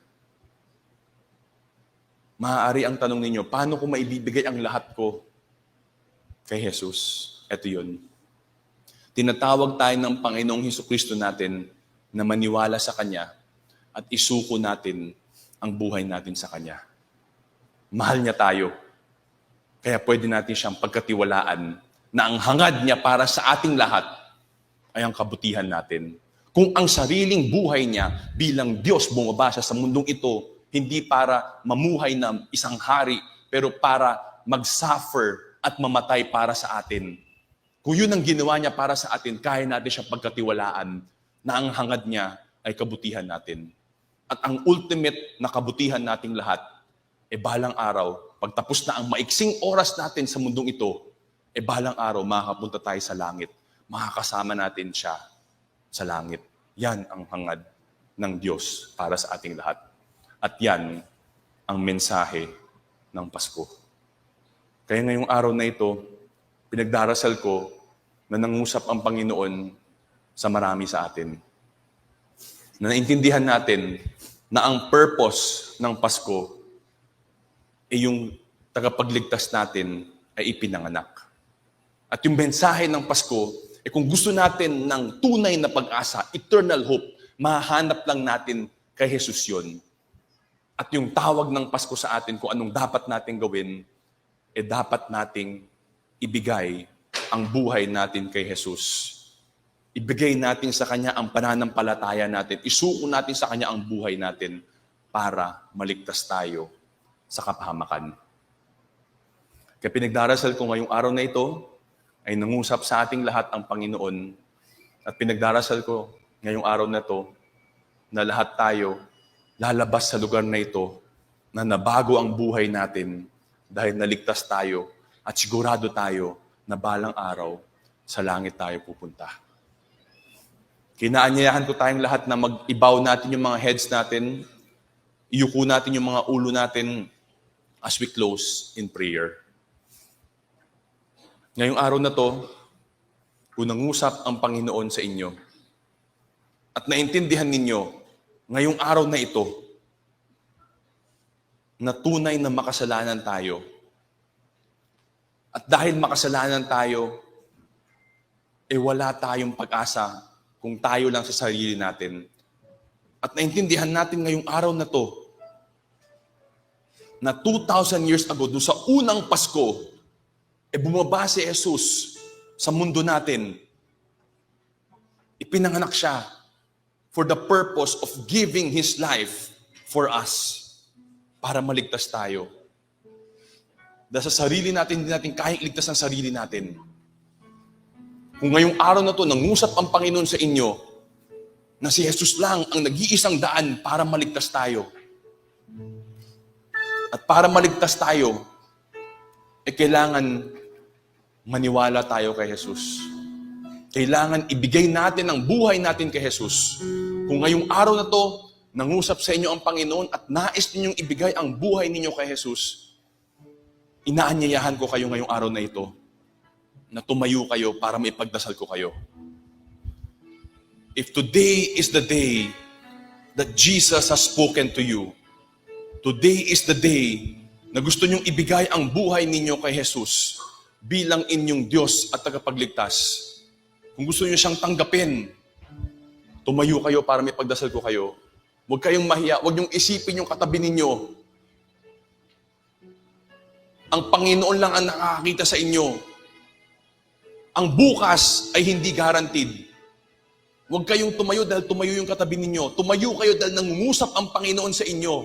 Maaari ang tanong ninyo, paano ko maibibigay ang lahat ko kay Jesus? Ito yun. Tinatawag tayo ng Panginoong Hesukristo natin na maniwala sa Kanya at isuko natin ang buhay natin sa Kanya. Mahal niya tayo. Kaya pwede natin siyang pagkatiwalaan na ang hangad niya para sa ating lahat ay ang kabutihan natin. Kung ang sariling buhay niya bilang Diyos bumaba siya sa mundong ito, hindi para mamuhay na isang hari, pero para mag-suffer at mamatay para sa atin. Kung yun ang ginawa niya para sa atin, kaya natin siya pagkatiwalaan na ang hangad niya ay kabutihan natin. At ang ultimate na kabutihan nating lahat, balang araw, pagtapos na ang maiksing oras natin sa mundong ito, balang araw, makakapunta tayo sa langit. Makakasama natin siya sa langit. Yan ang hangad ng Diyos para sa ating lahat. At yan ang mensahe ng Pasko. Kaya ngayong araw na ito, pinagdarasal ko na nangusap ang Panginoon sa marami sa atin. Na naintindihan natin na ang purpose ng Pasko ay yung tagapagligtas natin ay ipinanganak. At yung mensahe ng Pasko, kung gusto natin ng tunay na pag-asa, eternal hope, mahanap lang natin kay Jesus yun. At yung tawag ng Pasko sa atin kung anong dapat natin gawin, dapat nating ibigay ang buhay natin kay Jesus. Ibigay natin sa Kanya ang pananampalataya natin. Isuko natin sa Kanya ang buhay natin para maligtas tayo sa kapahamakan. Kaya pinagdarasal ko ngayong araw na ito, ay nangusap sa ating lahat ang Panginoon. At pinagdarasal ko ngayong araw na ito, na lahat tayo lalabas sa lugar na ito, na nabago ang buhay natin dahil naligtas tayo at sigurado tayo na balang araw sa langit tayo pupunta. Kinaanyayahan ko tayong lahat na mag-ibaw natin yung mga heads natin, iyuko natin yung mga ulo natin as we close in prayer. Ngayong araw na to, unang-usap ang Panginoon sa inyo. At naintindihan ninyo, ngayong araw na ito, na tunay na makasalanan tayo. At dahil makasalanan tayo, wala tayong pag-asa kung tayo lang sa sarili natin. At naintindihan natin ngayong araw na to, na 2,000 years ago, doon sa unang Pasko, bumaba si Jesus sa mundo natin. Ipinanganak siya for the purpose of giving His life for us para maligtas tayo. Dahil sa sarili natin, hindi natin kayang ligtas ang sarili natin. Kung ngayong araw na to, nangusap ang Panginoon sa inyo na si Jesus lang ang nag-iisang daan para maligtas tayo. At para maligtas tayo, kailangan maniwala tayo kay Jesus. Kailangan ibigay natin ang buhay natin kay Jesus. Kung ngayong araw na to, nangusap sa inyo ang Panginoon at nais ninyong ibigay ang buhay ninyo kay Jesus, inaanyayahan ko kayo ngayong araw na ito na tumayo kayo para maipagdasal ko kayo. If today is the day that Jesus has spoken to you, today is the day na gusto niyong ibigay ang buhay ninyo kay Jesus bilang inyong Diyos at tagapagligtas. Kung gusto niyo siyang tanggapin, tumayo kayo para may pagdasal ko kayo. Huwag kayong mahiya, huwag niyong isipin yung katabi ninyo. Ang Panginoon lang ang nakakakita sa inyo. Ang bukas ay hindi guaranteed. Huwag kayong tumayo dahil tumayo yung katabi ninyo. Tumayo kayo dahil nangungusap ang Panginoon sa inyo.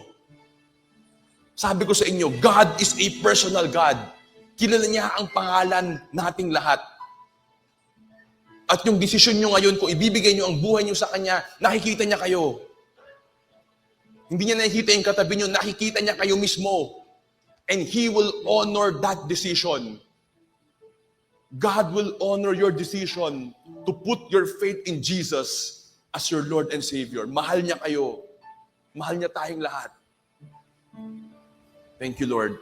Sabi ko sa inyo, God is a personal God. Kilala niya ang pangalan nating lahat. At yung desisyon nyo ngayon, kung ibibigay nyo ang buhay nyo sa Kanya, nakikita niya kayo. Hindi niya nakikita yung katabi nyo, nakikita niya kayo mismo. And He will honor that decision. God will honor your decision to put your faith in Jesus as your Lord and Savior. Mahal niya kayo. Mahal niya tayong lahat. Thank you, Lord.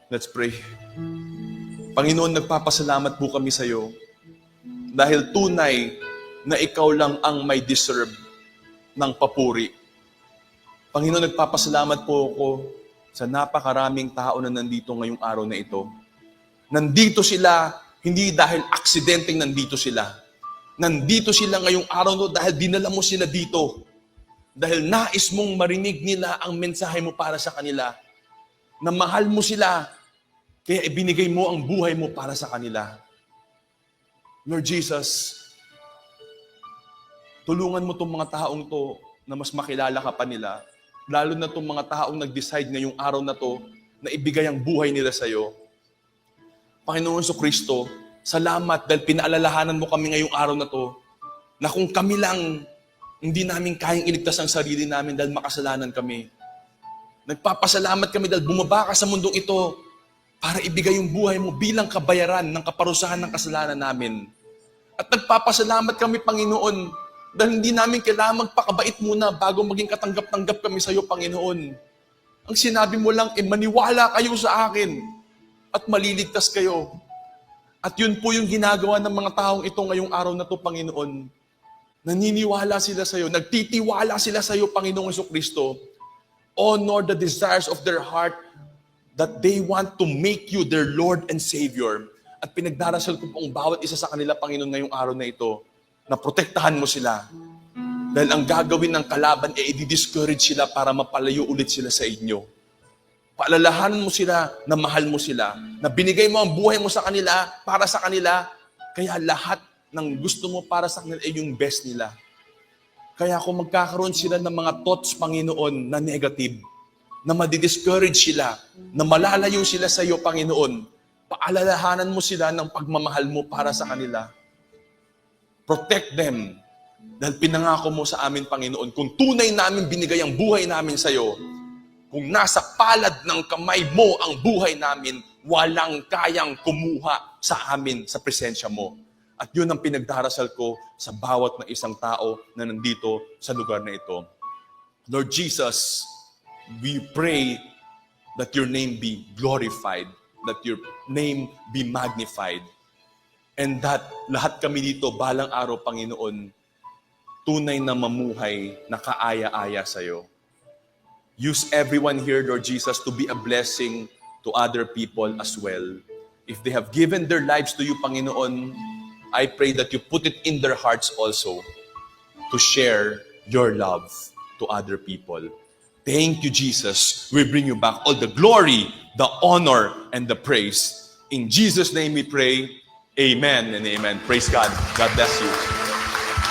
Let's pray. Panginoon, nagpapasalamat po kami sa iyo dahil tunay na ikaw lang ang may deserve ng papuri. Panginoon, nagpapasalamat po ako sa napakaraming tao na nandito ngayong araw na ito. Nandito sila, hindi dahil aksidenteng nandito sila. Nandito sila ngayong araw na dahil dinala mo sila dito. Dahil nais mong marinig nila ang mensahe mo para sa kanila. Na mahal mo sila, kaya ibinigay mo ang buhay mo para sa kanila. Lord Jesus, tulungan mo itong mga taong to na mas makilala ka pa nila. Lalo na itong mga taong nag-decide ngayong araw na to na ibigay ang buhay nila sa iyo. Panginoon Kristo, salamat dahil pinaalalahanan mo kami ngayong araw na to na kung kami lang hindi namin kayang iligtas ang sarili namin dahil makasalanan kami. Nagpapasalamat kami dahil bumaba ka sa mundong ito para ibigay yung buhay mo bilang kabayaran ng kaparusahan ng kasalanan namin. At nagpapasalamat kami, Panginoon, dahil hindi namin kailangan magpakabait muna bago maging katanggap-tanggap kami sa iyo, Panginoon. Ang sinabi mo lang, maniwala kayo sa akin at maliligtas kayo. At yun po yung ginagawa ng mga taong ito ngayong araw na to, Panginoon. Naniniwala sila sa iyo, nagtitiwala sila sa iyo, Panginoong Kristo. Honor the desires of their heart that they want to make you their Lord and Savior. At pinagdarasal ko pong bawat isa sa kanila, Panginoon, ngayong araw na ito, na protektahan mo sila. Dahil ang gagawin ng kalaban ay i-discourage sila para mapalayo ulit sila sa inyo. Paalalahanan mo sila na mahal mo sila, na binigay mo ang buhay mo sa kanila, para sa kanila, kaya lahat ng gusto mo para sa kanila ay yung best nila. Kaya kung magkakaroon sila ng mga thoughts, Panginoon, na negative, na madi-discourage sila, na malalayo sila sa iyo, Panginoon, paalalahanan mo sila ng pagmamahal mo para sa kanila. Protect them. Dahil pinangako mo sa amin, Panginoon, kung tunay namin binigay ang buhay namin sa iyo, kung nasa palad ng kamay mo ang buhay namin, walang kayang kumuha sa amin sa presensya mo. At yun ang pinagdarasal ko sa bawat na isang tao na nandito sa lugar na ito. Lord Jesus, we pray that your name be glorified, that your name be magnified, and that lahat kami dito balang araw, Panginoon, tunay na mamuhay na kaaya-aya sa iyo. Use everyone here, Lord Jesus, to be a blessing to other people as well. If they have given their lives to you, Panginoon, I pray that you put it in their hearts also to share your love to other people. Thank you, Jesus. We bring you back all the glory, the honor, and the praise. In Jesus' name we pray. Amen and amen. Praise God. God bless you.